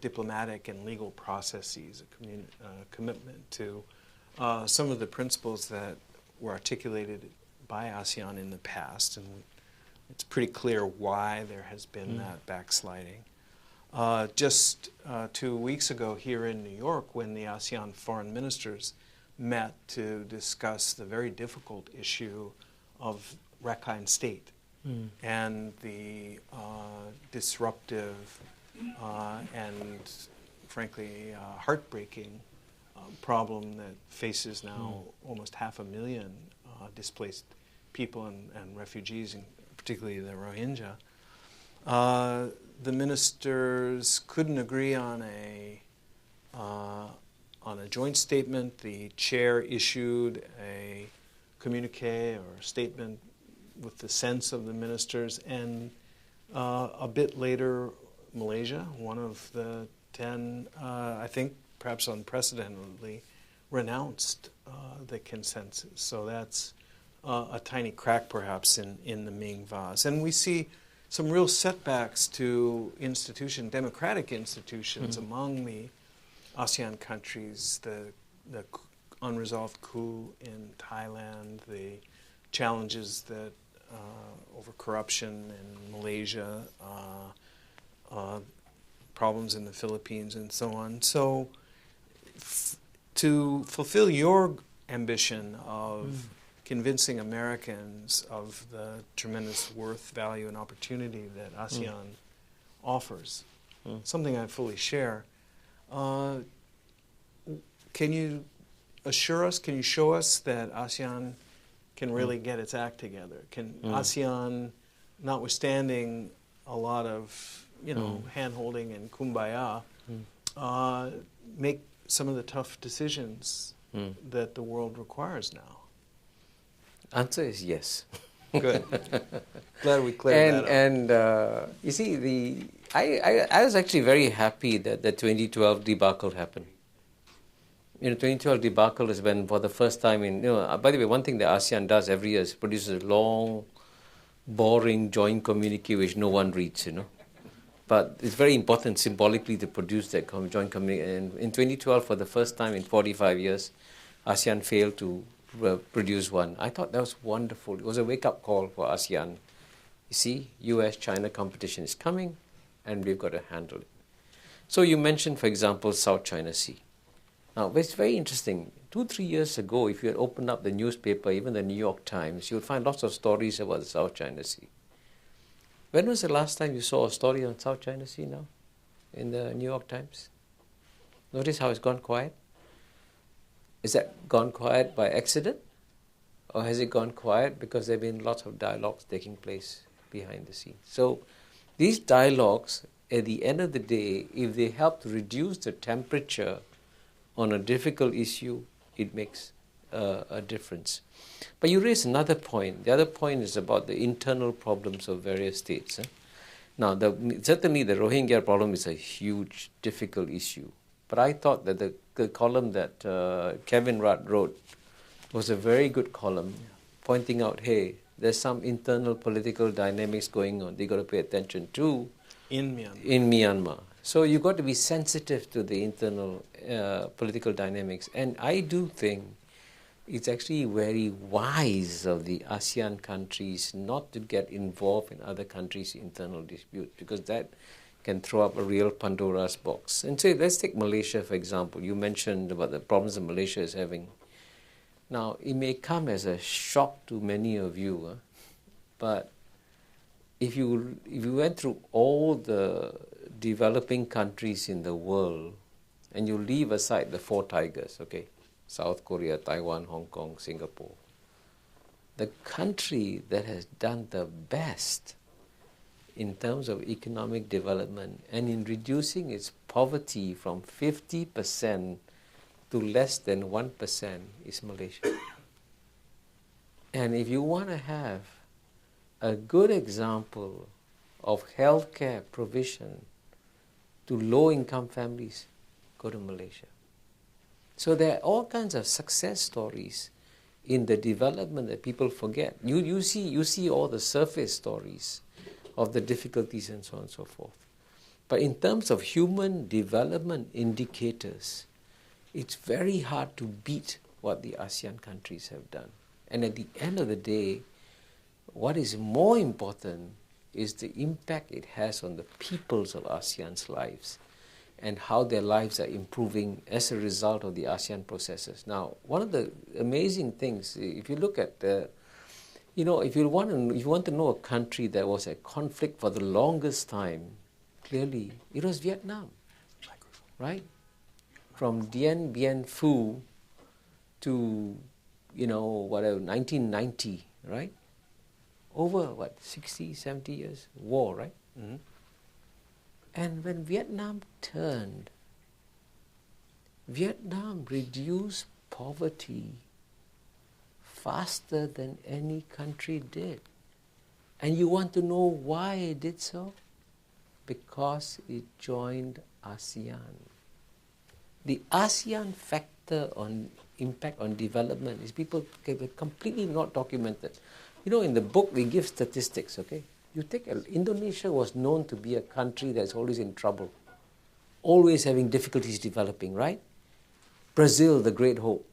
Speaker 2: diplomatic and legal processes, a commitment to some of the principles that were articulated by ASEAN in the past, and it's pretty clear why there has been that backsliding. Just 2 weeks ago here in New York, when the ASEAN foreign ministers met to discuss the very difficult issue of Rakhine State and the disruptive and frankly heartbreaking problem that faces now almost 500,000 displaced people and refugees, and particularly the Rohingya. The ministers couldn't agree on a joint statement. The chair issued a communique or statement with the sense of the ministers, and a bit later, Malaysia, one of the 10, I think perhaps unprecedentedly, renounced the consensus. So that's a tiny crack perhaps in the Ming vase. And we see some real setbacks to democratic institutions among the ASEAN countries, the unresolved coup in Thailand, the challenges that over corruption in Malaysia, problems in the Philippines, and so on. So to fulfill your ambition of convincing Americans of the tremendous worth, value, and opportunity that ASEAN offers, something I fully share, can you assure us, can you show us that ASEAN can really get its act together? Can ASEAN, notwithstanding a lot of hand-holding and kumbaya, make some of the tough decisions that the world requires now?
Speaker 1: Answer is yes.
Speaker 2: Good. Glad we cleared that up.
Speaker 1: And you see, I was actually very happy that the 2012 debacle happened. 2012 debacle is when, for the first time by the way, one thing that ASEAN does every year is produces a long, boring joint communique which no one reads, But it's very important symbolically to produce that joint communique. And in 2012, for the first time in 45 years, ASEAN failed to produce one. I thought that was wonderful. It was a wake-up call for ASEAN. You see, US-China competition is coming, and we've got to handle it. So you mentioned, for example, South China Sea. Now, it's very interesting. 2-3 years ago, if you had opened up the newspaper, even the New York Times, you would find lots of stories about the South China Sea. When was the last time you saw a story on South China Sea now in the New York Times? Notice how it's gone quiet? Is that gone quiet by accident? Or has it gone quiet because there have been lots of dialogues taking place behind the scenes? So these dialogues, at the end of the day, if they help to reduce the temperature on a difficult issue, it makes a difference. But you raise another point. The other point is about the internal problems of various states. Now, certainly the Rohingya problem is a huge, difficult issue. But I thought that the column that Kevin Rudd wrote was a very good column, pointing out, hey, there's some internal political dynamics going on they've got to pay attention to
Speaker 2: in Myanmar.
Speaker 1: In Myanmar. So you've got to be sensitive to the internal political dynamics. And I do think it's actually very wise of the ASEAN countries not to get involved in other countries' internal disputes, because that can throw up a real Pandora's box. And so let's take Malaysia, for example. You mentioned about the problems that Malaysia is having. Now, it may come as a shock to many of you, but if you went through all the developing countries in the world, and you leave aside the four tigers, okay, South Korea, Taiwan, Hong Kong, Singapore, the country that has done the best in terms of economic development and in reducing its poverty from 50% to less than 1% is Malaysia. And if you want to have a good example of healthcare provision to low-income families, go to Malaysia. So there are all kinds of success stories in the development that people forget. You see all the surface stories of the difficulties and so on and so forth. But in terms of human development indicators, it's very hard to beat what the ASEAN countries have done. And at the end of the day, what is more important is the impact it has on the peoples of ASEAN's lives and how their lives are improving as a result of the ASEAN processes. Now, one of the amazing things, if you look at the, if you want to know a country that was at conflict for the longest time, clearly it was Vietnam, right? From Dien Bien Phu to, 1990, right? Over, 60, 70 years? War, right? Mm-hmm. And when Vietnam turned, Vietnam reduced poverty faster than any country did. And you want to know why it did so? Because it joined ASEAN. The ASEAN factor on impact on development is people completely not documented. In the book they give statistics, okay? You take Indonesia was known to be a country that's always in trouble, always having difficulties developing, right? Brazil, the great hope.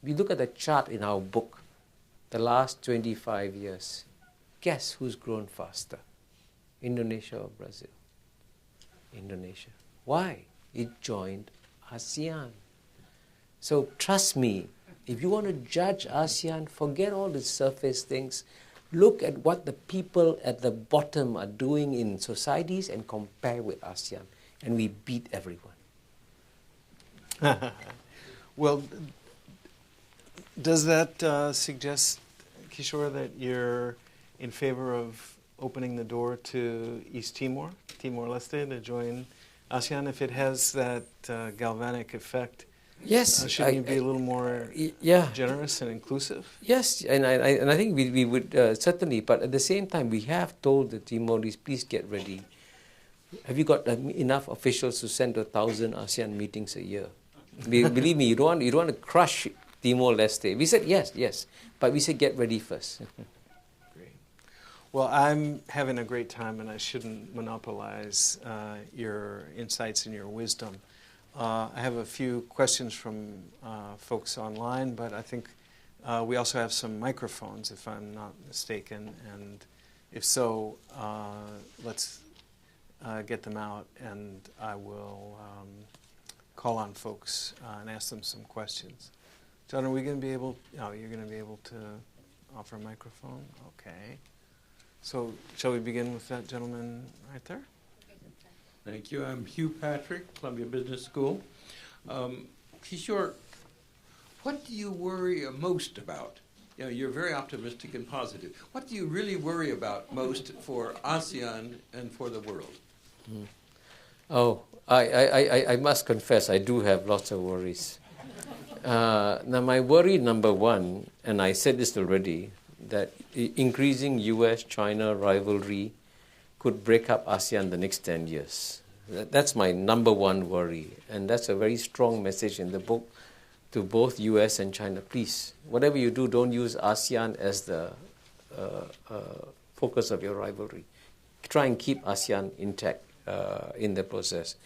Speaker 1: We look at the chart in our book, the last 25 years. Guess who's grown faster? Indonesia or Brazil? Indonesia. Why? It joined ASEAN. So trust me, if you want to judge ASEAN, forget all the surface things. Look at what the people at the bottom are doing in societies and compare with ASEAN. And we beat everyone.
Speaker 2: Well, does that suggest, Kishore, that you're in favor of opening the door to East Timor, Timor-Leste, to join ASEAN if it has that galvanic effect?
Speaker 1: Yes.
Speaker 2: Shouldn't you be a little more generous and inclusive?
Speaker 1: Yes, and I think we would certainly, but at the same time, we have told the Timorese, please get ready. Have you got enough officials to send to 1,000 ASEAN meetings a year? Believe me, you don't want to crush Timor-Leste. We said yes, but we said get ready first.
Speaker 2: Great. Well, I'm having a great time, and I shouldn't monopolize your insights and your wisdom. I have a few questions from folks online, but I think we also have some microphones, if I'm not mistaken. And if so, let's get them out, and I will call on folks and ask them some questions. John, are we going to be able? Oh, you're going to be able to offer a microphone? Okay. So, shall we begin with that gentleman right there?
Speaker 3: Thank you. I'm Hugh Patrick, Columbia Business School. Kishore, what do you worry most about? You're very optimistic and positive. What do you really worry about most for ASEAN and for the world?
Speaker 1: Oh, I must confess, I do have lots of worries. Now, my worry number one, and I said this already, that increasing US-China rivalry could break up ASEAN the next 10 years. That's my number one worry. And that's a very strong message in the book to both US and China. Please, whatever you do, don't use ASEAN as the focus of your rivalry. Try and keep ASEAN intact in the process.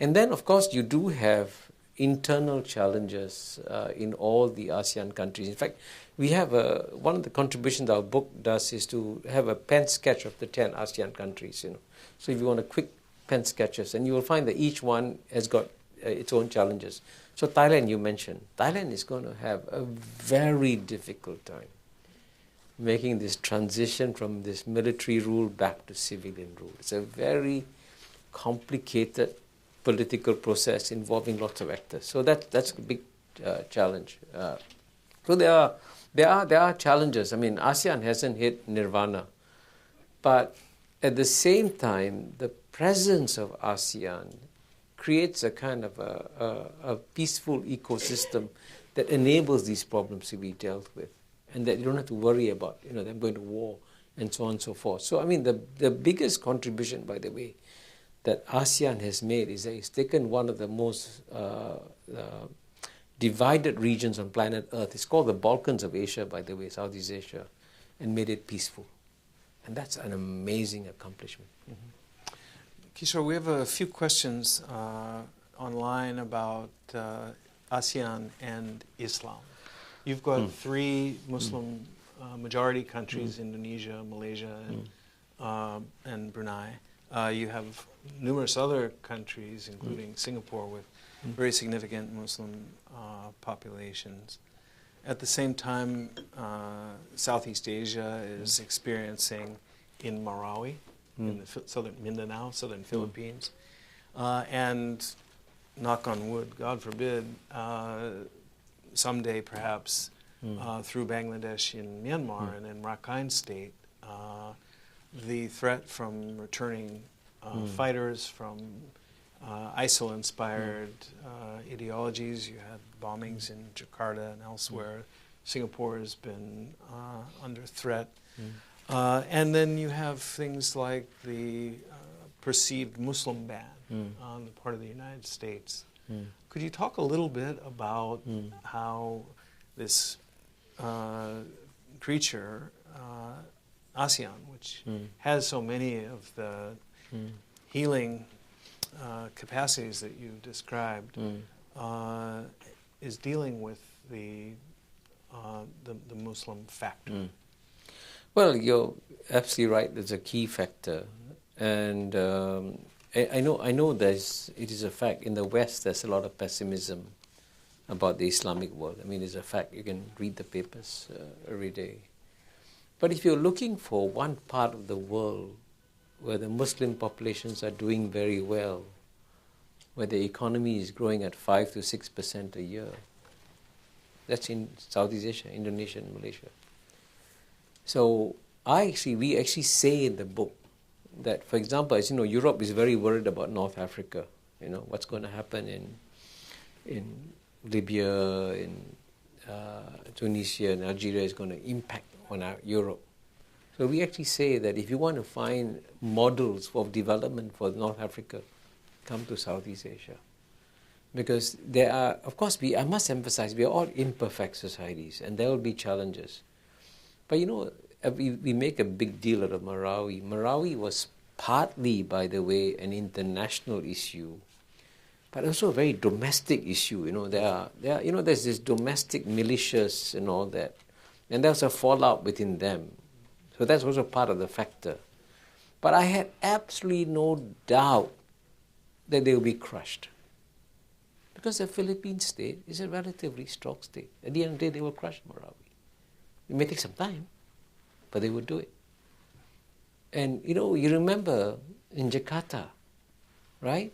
Speaker 1: And then, of course, you do have internal challenges in all the ASEAN countries. In fact, we have one of the contributions our book does is to have a pen sketch of the 10 ASEAN countries. So if you want a quick pen sketches, and you will find that each one has got its own challenges. So Thailand, you mentioned. Thailand is going to have a very difficult time. making this transition from this military rule back to civilian rule. It's a very complicated political process involving lots of actors. So that's a big challenge. So there are challenges. I mean, ASEAN hasn't hit nirvana, but at the same time, the presence of ASEAN creates a kind of a peaceful ecosystem that enables these problems to be dealt with, and that you don't have to worry about, them going to war and so on and so forth. So, I mean, the biggest contribution, by the way, that ASEAN has made is that it's taken one of the most divided regions on planet Earth. It's called the Balkans of Asia, by the way, Southeast Asia, and made it peaceful. And that's an amazing accomplishment.
Speaker 2: Mm-hmm. Kishore, we have a few questions online about ASEAN and Islam. You've got three Muslim majority countries, Indonesia, Malaysia, and Brunei. You have numerous other countries, including Singapore, with very significant Muslim populations. At the same time, Southeast Asia is experiencing in Marawi, in the southern Mindanao, southern Philippines, and knock on wood, God forbid, someday perhaps through Bangladesh in Myanmar and in Rakhine State, the threat from returning fighters from ISIL-inspired ideologies. You had bombings in Jakarta and elsewhere. Singapore has been under threat. And then you have things like the perceived Muslim ban on the part of the United States. Could you talk a little bit about how this creature, ASEAN, which has so many of the healing capacities that you described, is dealing with the Muslim factor?
Speaker 1: Well, you're absolutely right. There's a key factor, and I know it is a fact. In the West, there's a lot of pessimism about the Islamic world. I mean, it's a fact. You can read the papers every day. But if you're looking for one part of the world where the Muslim populations are doing very well, where the economy is growing at 5 to 6% a year, that's in Southeast Asia, Indonesia and Malaysia. So we actually say in the book that, for example, as you know, Europe is very worried about North Africa. What's going to happen in Libya, in Tunisia and Algeria is going to impact on Europe. So we actually say that if you want to find models of development for North Africa, come to Southeast Asia. Because there are, of course, I must emphasize, we are all imperfect societies and there will be challenges. But we make a big deal out of Marawi. Marawi was partly, by the way, an international issue, but also a very domestic issue. There's this domestic militias and all that, and there's a fallout within them. So that's also part of the factor. But I had absolutely no doubt that they will be crushed, because the Philippine state is a relatively strong state. At the end of the day, they will crush Marawi. It may take some time, but they would do it. And you remember in Jakarta, right?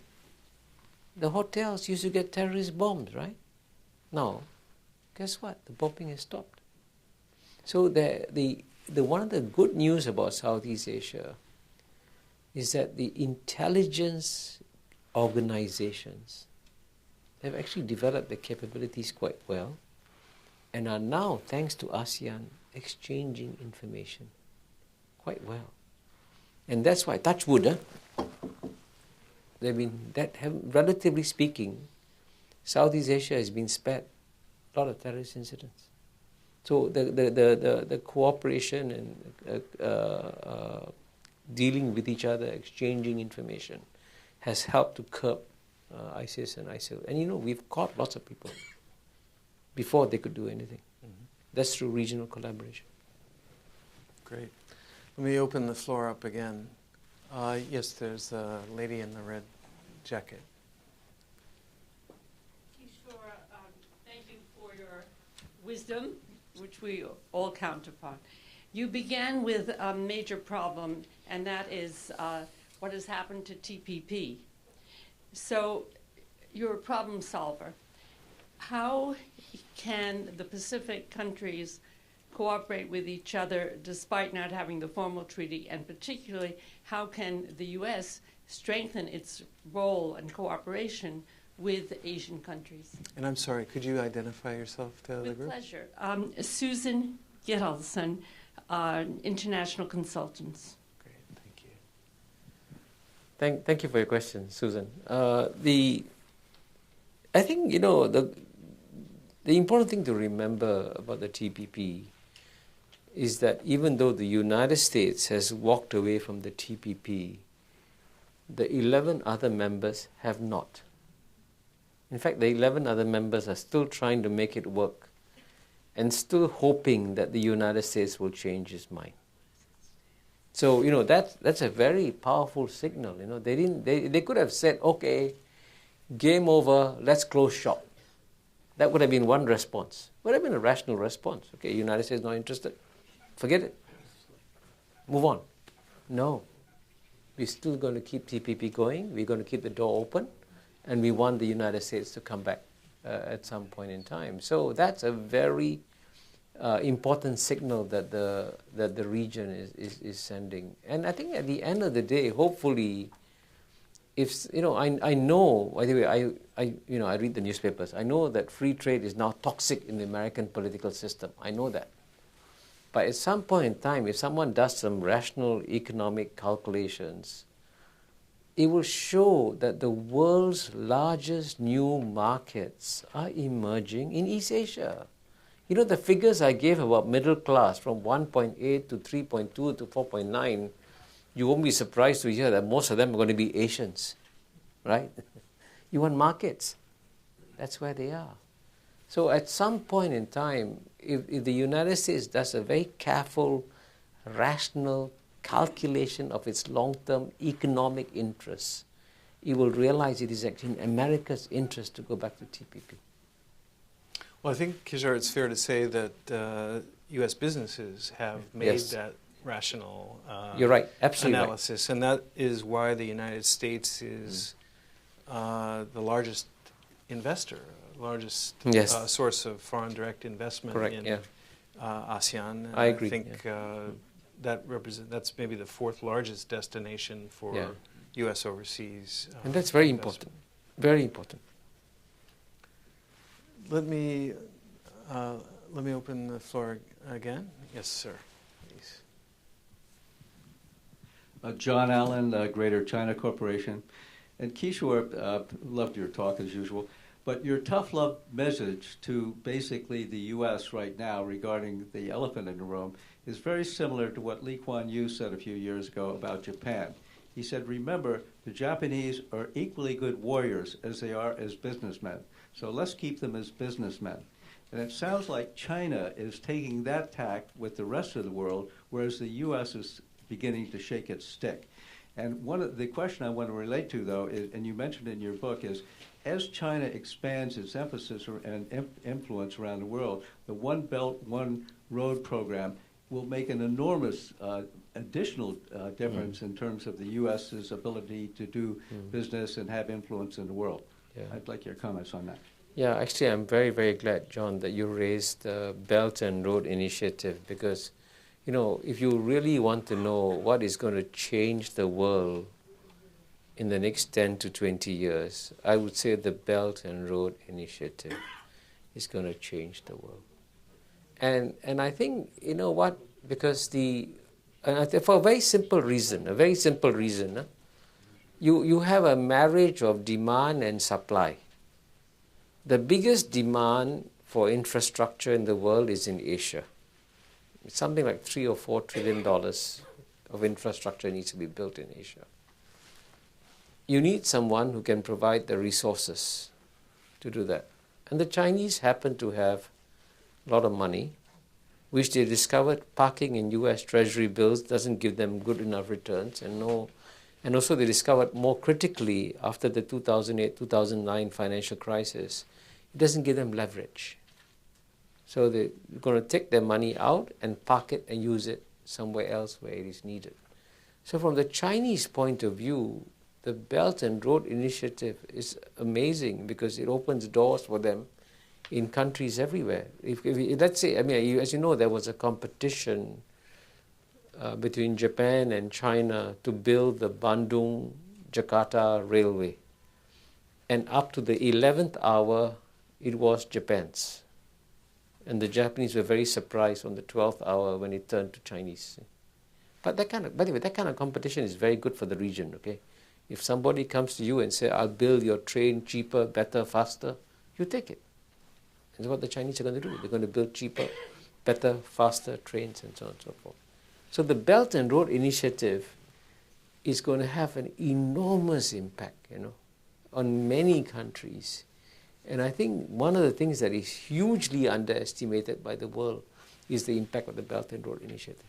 Speaker 1: The hotels used to get terrorist bombs, right? Now, guess what? The bombing has stopped. So the one of the good news about Southeast Asia is that the intelligence organizations have actually developed their capabilities quite well, and are now, thanks to ASEAN, exchanging information quite well. And that's why, touch wood, relatively speaking, Southeast Asia has been spared a lot of terrorist incidents. So the cooperation and dealing with each other, exchanging information, has helped to curb ISIS and ISIL. And we've caught lots of people before they could do anything. That's through regional collaboration.
Speaker 2: Great. Let me open the floor up again. Yes, there's a lady in the red jacket.
Speaker 4: Kishore, thank you for your wisdom, which we all count upon. You began with a major problem, and that is what has happened to TPP. So you're a problem solver. How can the Pacific countries cooperate with each other despite not having the formal treaty, and particularly how can the U.S. strengthen its role and cooperation with Asian countries?
Speaker 2: And I'm sorry, could you identify yourself to the
Speaker 4: With
Speaker 2: group?
Speaker 4: pleasure. Susan Geraldson, International Consultants.
Speaker 2: Great, thank you.
Speaker 1: Thank you for your question, Susan. I think, the important thing to remember about the TPP is that even though the United States has walked away from the TPP, the 11 other members have not. In fact, the 11 other members are still trying to make it work and still hoping that the United States will change its mind. So, that's a very powerful signal. They could have said, okay, game over, let's close shop. That would have been one response. Would have been a rational response. Okay, United States not interested. Forget it. Move on. No. We're still going to keep TPP going. We're going to keep the door open. And we want the United States to come back at some point in time. So that's a very important signal that the region is sending. And I think at the end of the day, hopefully, I know, by the way, I read the newspapers. I know that free trade is now toxic in the American political system. I know that. But at some point in time, if someone does some rational economic calculations, it will show that the world's largest new markets are emerging in East Asia. The figures I gave about middle class from 1.8 to 3.2 to 4.9, you won't be surprised to hear that most of them are going to be Asians, right? You want markets. That's where they are. So at some point in time, if the United States does a very careful, rational calculation of its long-term economic interests, it will realize it is actually in America's interest to go back to TPP.
Speaker 2: Well, I think, Kishore, it's fair to say that U.S. businesses have made that rational
Speaker 1: You're right. Absolutely
Speaker 2: analysis, and that is why the United States is the largest investor, largest source of foreign direct investment in ASEAN.
Speaker 1: I agree.
Speaker 2: I think that's maybe the fourth largest destination for U.S. overseas
Speaker 1: and that's very
Speaker 2: investment.
Speaker 1: important. Very important.
Speaker 2: Let me open the floor again. Yes, sir. Please.
Speaker 5: John Allen, Greater China Corporation. And Kishore, loved your talk as usual, but your tough love message to basically the U.S. right now regarding the elephant in the room is very similar to what Lee Kuan Yew said a few years ago about Japan. He said, remember, the Japanese are equally good warriors as they are as businessmen. So let's keep them as businessmen. And it sounds like China is taking that tack with the rest of the world, whereas the U.S. is beginning to shake its stick. And one of the question I want to relate to, though, is, and you mentioned in your book, is as China expands its emphasis and influence around the world, the One Belt, One Road program will make an enormous additional difference in terms of the U.S.'s ability to do business and have influence in the world. Yeah. I'd like your comments on that.
Speaker 1: Yeah, actually, I'm very, very glad, John, that you raised the Belt and Road Initiative because, if you really want to know what is going to change the world in the next 10 to 20 years, I would say the Belt and Road Initiative is going to change the world. And I think, because for a very simple reason, you have a marriage of demand and supply. The biggest demand for infrastructure in the world is in Asia. It's something like $3 or $4 trillion of infrastructure needs to be built in Asia. You need someone who can provide the resources to do that. And the Chinese happen to have a lot of money, which they discovered parking in U.S. Treasury bills doesn't give them good enough returns, and also they discovered more critically after the 2008-2009 financial crisis, it doesn't give them leverage. So they're going to take their money out and park it and use it somewhere else where it is needed. So from the Chinese point of view, the Belt and Road Initiative is amazing because it opens doors for them in countries everywhere. If let's say, I mean, as you know, there was a competition between Japan and China to build the Bandung-Jakarta railway. And up to the 11th hour, it was Japan's. And the Japanese were very surprised on the 12th hour when it turned to Chinese. But by the way, that kind of competition is very good for the region, okay? If somebody comes to you and says, I'll build your train cheaper, better, faster, you take it. And that's what the Chinese are going to do. They're going to build cheaper, better, faster trains and so on and so forth. So the Belt and Road Initiative is going to have an enormous impact, on many countries. And I think one of the things that is hugely underestimated by the world is the impact of the Belt and Road Initiative.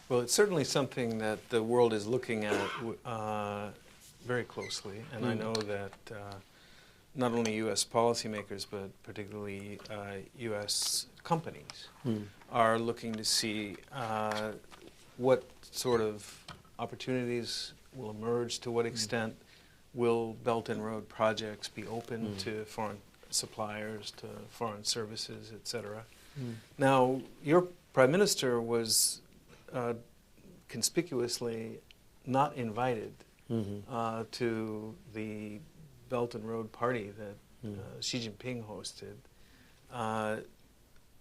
Speaker 2: Well, it's certainly something that the world is looking at very closely, and I know that not only U.S. policymakers, but particularly U.S. companies are looking to see what sort of opportunities will emerge, to what extent will Belt and Road projects be open to foreign suppliers, to foreign services, etc. Now, your Prime Minister was conspicuously not invited to the Belt and Road Party that Xi Jinping hosted.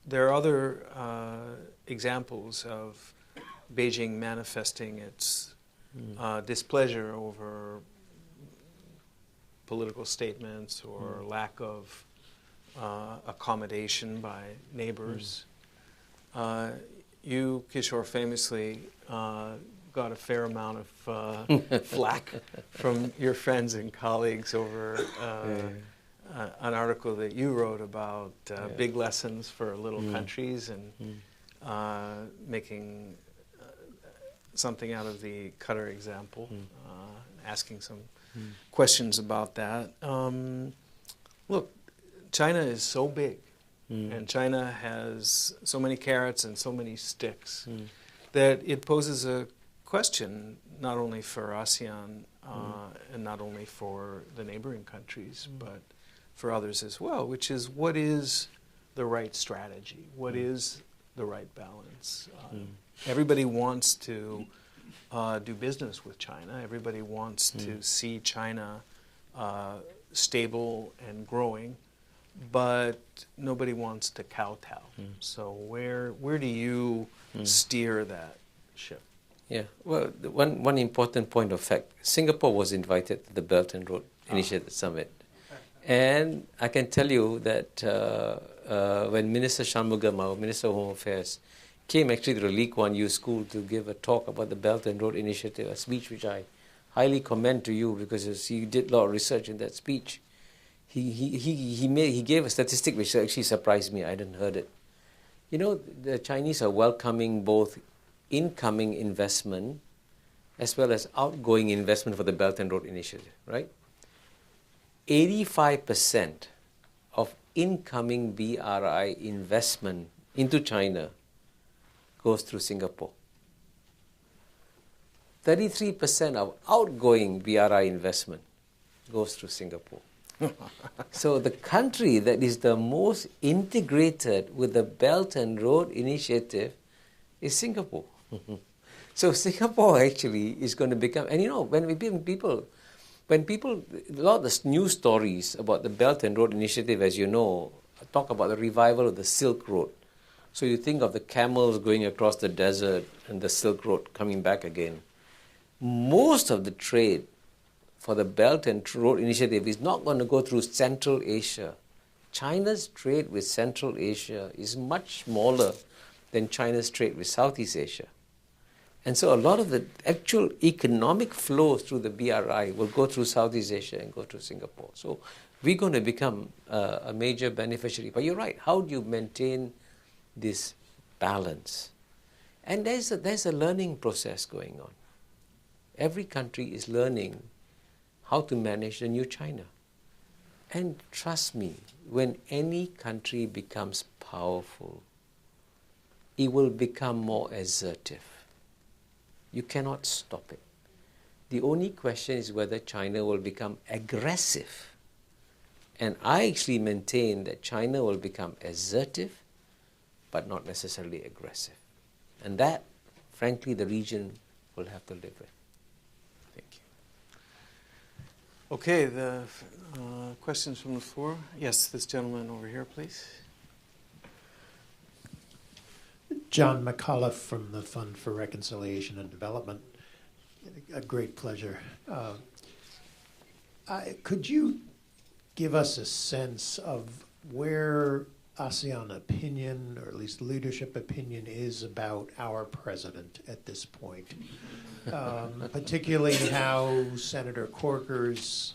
Speaker 2: There are other examples of Beijing manifesting its displeasure over political statements or lack of accommodation by neighbors. You, Kishore, famously got a fair amount of flack from your friends and colleagues over an article that you wrote about big lessons for little countries and making something out of the Qatar example, asking some questions about that. Look, China is so big, and China has so many carrots and so many sticks that it poses a question not only for ASEAN and not only for the neighboring countries, but for others as well, which is, what is the right strategy? What is the right balance? Everybody wants to do business with China. Everybody wants to see China stable and growing, but nobody wants to kowtow. So where do you steer that ship?
Speaker 1: Yeah, well, one important point of fact, Singapore was invited to the Belt and Road Initiative Summit. And I can tell you that when Minister Shanmugam, our Minister of Home Affairs, came actually to the Lee Kuan Yew School to give a talk about the Belt and Road Initiative, a speech which I highly commend to you because he did a lot of research in that speech. He gave a statistic which actually surprised me. I hadn't heard it. You know, the Chinese are welcoming both incoming investment as well as outgoing investment for the Belt and Road Initiative, right? 85% of incoming BRI investment into China goes through Singapore. 33% of outgoing BRI investment goes through Singapore. So the country that is the most integrated with the Belt and Road Initiative is Singapore. So Singapore actually is going to become, and you know, when people, a lot of the news stories about the Belt and Road Initiative, as you know, talk about the revival of the Silk Road. So you think of the camels going across the desert and the Silk Road coming back again. Most of the trade for the Belt and Road Initiative is not going to go through Central Asia. China's trade with Central Asia is much smaller than China's trade with Southeast Asia. And so a lot of the actual economic flows through the BRI will go through Southeast Asia and go through Singapore. So we're going to become a major beneficiary. But you're right, how do you maintain this balance? And there's a learning process going on. Every country is learning how to manage the new China. And trust me, when any country becomes powerful, it will become more assertive. You cannot stop it. The only question is whether China will become aggressive. And I actually maintain that China will become assertive, but not necessarily aggressive. And that, frankly, the region will have to live with. Thank you.
Speaker 2: Okay, the questions from the floor. Yes, this gentleman over here, please.
Speaker 6: John McAuliffe from the Fund for Reconciliation and Development. A great pleasure. Could you give us a sense of where ASEAN opinion, or at least leadership opinion, is about our president at this point? Particularly how Senator Corker's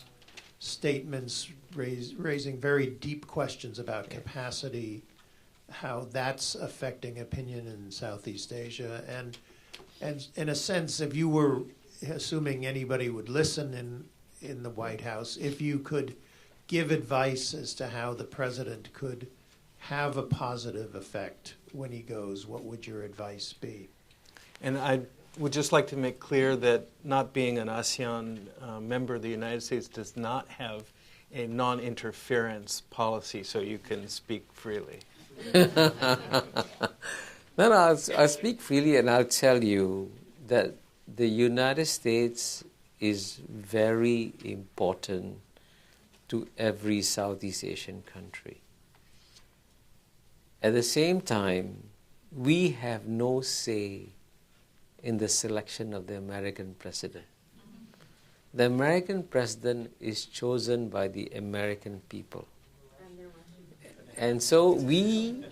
Speaker 6: statements raising very deep questions about capacity, how that's affecting opinion in Southeast Asia, and in a sense, if you were assuming anybody would listen in the White House, if you could give advice as to how the president could have a positive effect when he goes, what would your advice be?
Speaker 2: And I would just like to make clear that not being an ASEAN member, the United States does not have a non-interference policy, so you can speak freely.
Speaker 1: No, I'll speak freely, and I'll tell you that the United States is very important to every Southeast Asian country. At the same time, we have no say in the selection of the American president. The American president is chosen by the American people. And so we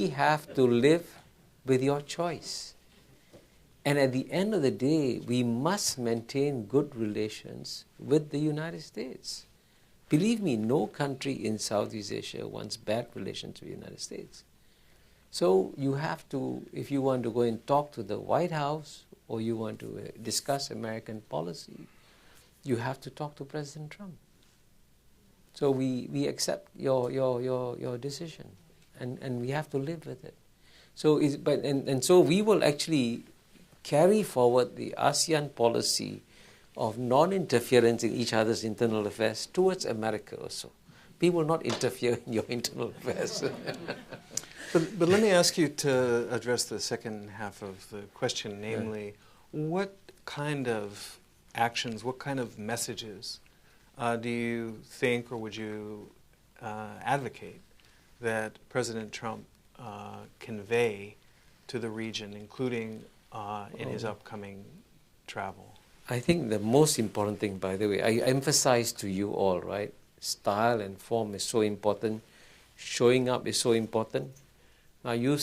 Speaker 1: have to live with your choice. And at the end of the day, we must maintain good relations with the United States. Believe me, no country in Southeast Asia wants bad relations with the United States. So you have to, if you want to go and talk to the White House or you want to discuss American policy, you have to talk to President Trump. So we accept your decision, and we have to live with it. So so we will actually carry forward the ASEAN policy of non-interference in each other's internal affairs towards America also. We will not interfere in your internal affairs.
Speaker 2: But let me ask you to address the second half of the question, namely, what kind of actions, what kind of messages do you think, or would you advocate that President Trump convey to the region, including in his upcoming travel?
Speaker 1: I think the most important thing, by the way, I emphasize to you all, right? Style and form is so important. Showing up is so important. Now you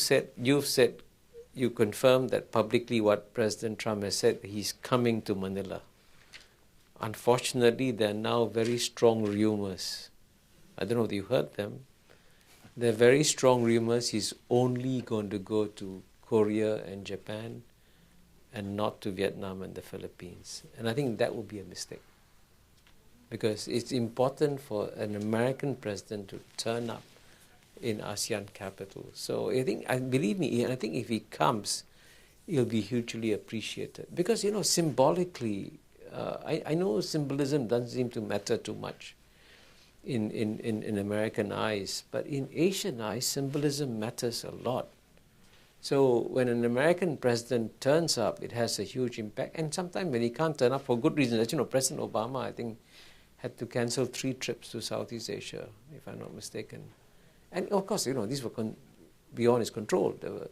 Speaker 1: confirmed that publicly what President Trump has said, he's coming to Manila. Unfortunately, there are now very strong rumors. I don't know if you heard them. There are very strong rumors he's only going to go to Korea and Japan and not to Vietnam and the Philippines. And I think that would be a mistake. Because it's important for an American president to turn up in ASEAN capital. So believe me, I think if he comes, he'll be hugely appreciated. Because, symbolically, I know symbolism doesn't seem to matter too much in American eyes, but in Asian eyes, symbolism matters a lot. So when an American president turns up, it has a huge impact. And sometimes when he can't turn up for good reasons, as President Obama, I think, had to cancel 3 trips to Southeast Asia, if I'm not mistaken. And of course, these were beyond his control. The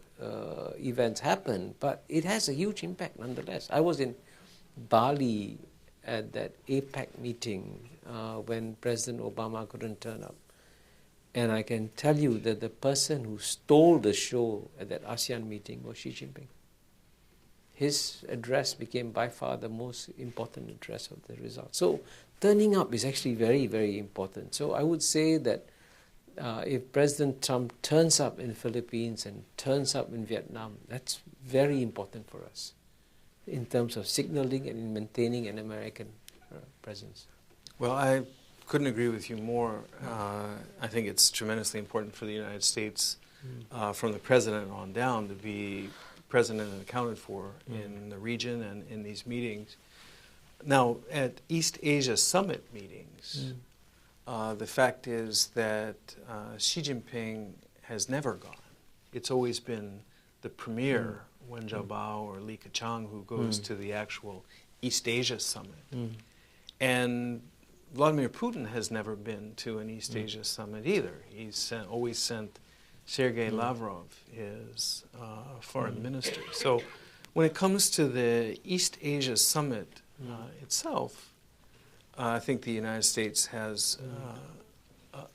Speaker 1: events happened, but it has a huge impact nonetheless. I was in Bali at that APEC meeting when President Obama couldn't turn up. And I can tell you that the person who stole the show at that ASEAN meeting was Xi Jinping. His address became by far the most important address of the result. So turning up is actually very, very important. So I would say that if President Trump turns up in the Philippines and turns up in Vietnam, that's very important for us in terms of signaling and in maintaining an American presence.
Speaker 2: Well, I couldn't agree with you more. I think it's tremendously important for the United States, from the president on down, to be present and accounted for in the region and in these meetings. Now, at East Asia Summit meetings, the fact is that Xi Jinping has never gone. It's always been the premier, Wen Jiabao or Li Keqiang, who goes to the actual East Asia Summit. And Vladimir Putin has never been to an East Asia Summit either. He's always sent Sergei Lavrov, his foreign minister. So when it comes to the East Asia Summit itself, I think the United States has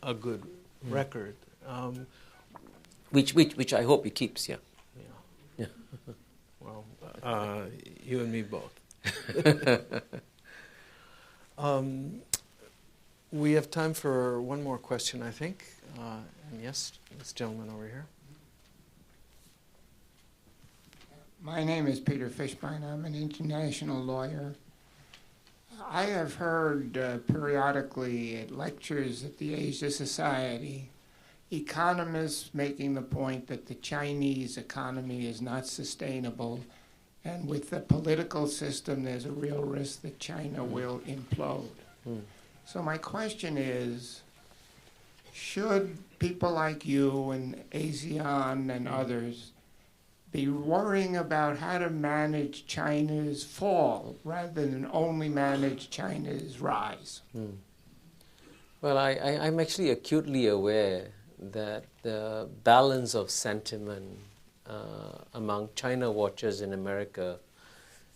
Speaker 2: a good record.
Speaker 1: Which I hope he keeps, yeah.
Speaker 2: Yeah. Well, you and me both. We have time for one more question, I think. And yes, this gentleman over here.
Speaker 7: My name is Peter Fishbein. I'm an international lawyer. I have heard periodically at lectures at the Asia Society economists making the point that the Chinese economy is not sustainable, and with the political system there's a real risk that China will implode. So my question is, should people like you and ASEAN and others be worrying about how to manage China's fall rather than only manage China's rise?
Speaker 1: Well, I'm actually acutely aware that the balance of sentiment among China watchers in America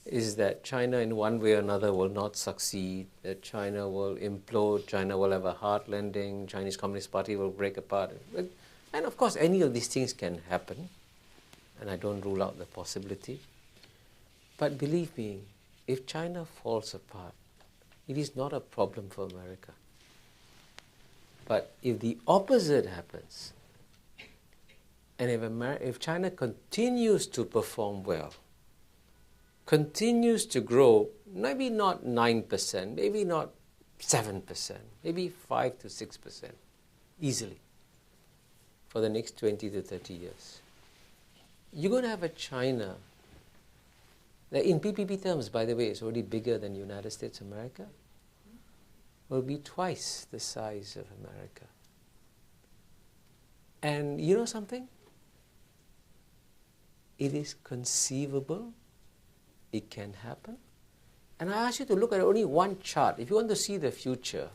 Speaker 1: is that China in one way or another will not succeed, that China will implode, China will have a hard landing, Chinese Communist Party will break apart. And of course, any of these things can happen, and I don't rule out the possibility. But believe me, if China falls apart, it is not a problem for America. But if the opposite happens, and if China continues to perform well, continues to grow, maybe not 9%, maybe not 7%, maybe 5 to 6%, easily, for the next 20 to 30 years, you're going to have a China that in PPP terms, by the way, is already bigger than the United States of America, will be twice the size of America. And you know something? It is conceivable. It can happen. And I ask you to look at only one chart. If you want to see the future,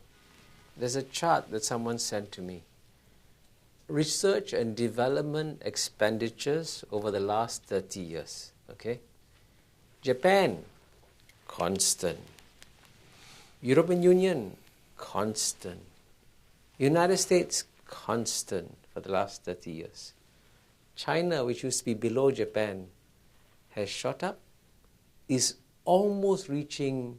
Speaker 1: there's a chart that someone sent to me. Research and development expenditures over the last 30 years. Okay? Japan, constant. European Union, constant. United States, constant for the last 30 years. China, which used to be below Japan, has shot up, is almost reaching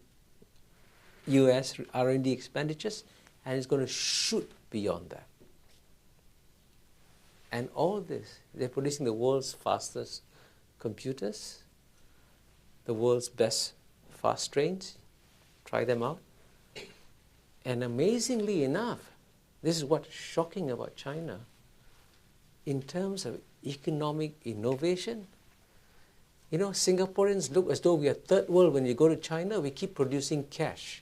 Speaker 1: US R&D expenditures, and is going to shoot beyond that. And all this, they're producing the world's fastest computers, the world's best fast trains. Try them out. And amazingly enough, this is what's shocking about China, in terms of economic innovation. You know, Singaporeans look as though we are third world. When you go to China, we keep producing cash.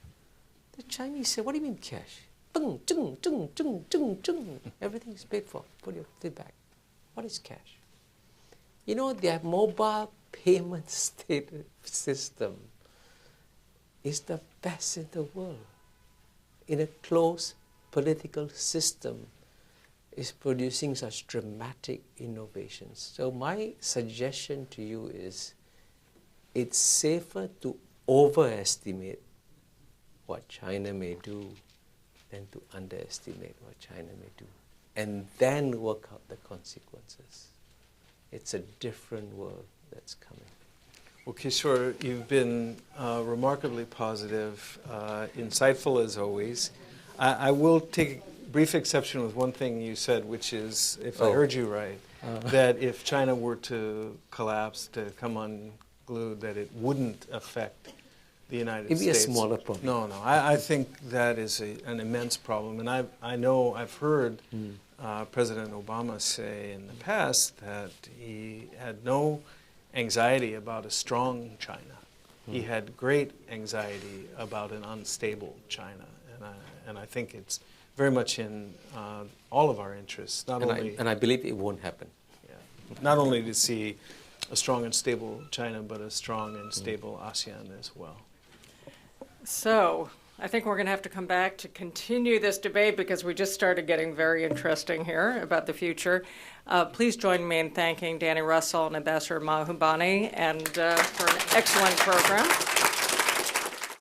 Speaker 1: The Chinese say, what do you mean cash? Peng, chung, chung, chung, chung, chung. Everything is paid for. Put your feet back. What is cash? You know, their mobile payment system is the best in the world. In a closed political system, is producing such dramatic innovations. So my suggestion to you is, it's safer to overestimate what China may do than to underestimate what China may do, and then work out the consequences. It's a different world that's coming.
Speaker 2: Well, Kishore, you've been remarkably positive, insightful as always. I will take brief exception with one thing you said, which is, if I heard you right, that if China were to collapse, to come unglued, that it wouldn't affect the United
Speaker 1: Maybe a
Speaker 2: States.
Speaker 1: smaller problem.
Speaker 2: No. I think that is an immense problem, and I've heard President Obama say in the past that he had no anxiety about a strong China. He had great anxiety about an unstable China, and I think it's very much in all of our interests.
Speaker 1: And I believe it won't happen.
Speaker 2: Yeah, not only to see a strong and stable China, but a strong and stable ASEAN as well.
Speaker 8: So I think we're going to have to come back to continue this debate because we just started getting very interesting here about the future. Please join me in thanking Danny Russel and Ambassador Mahbubani and for an excellent program.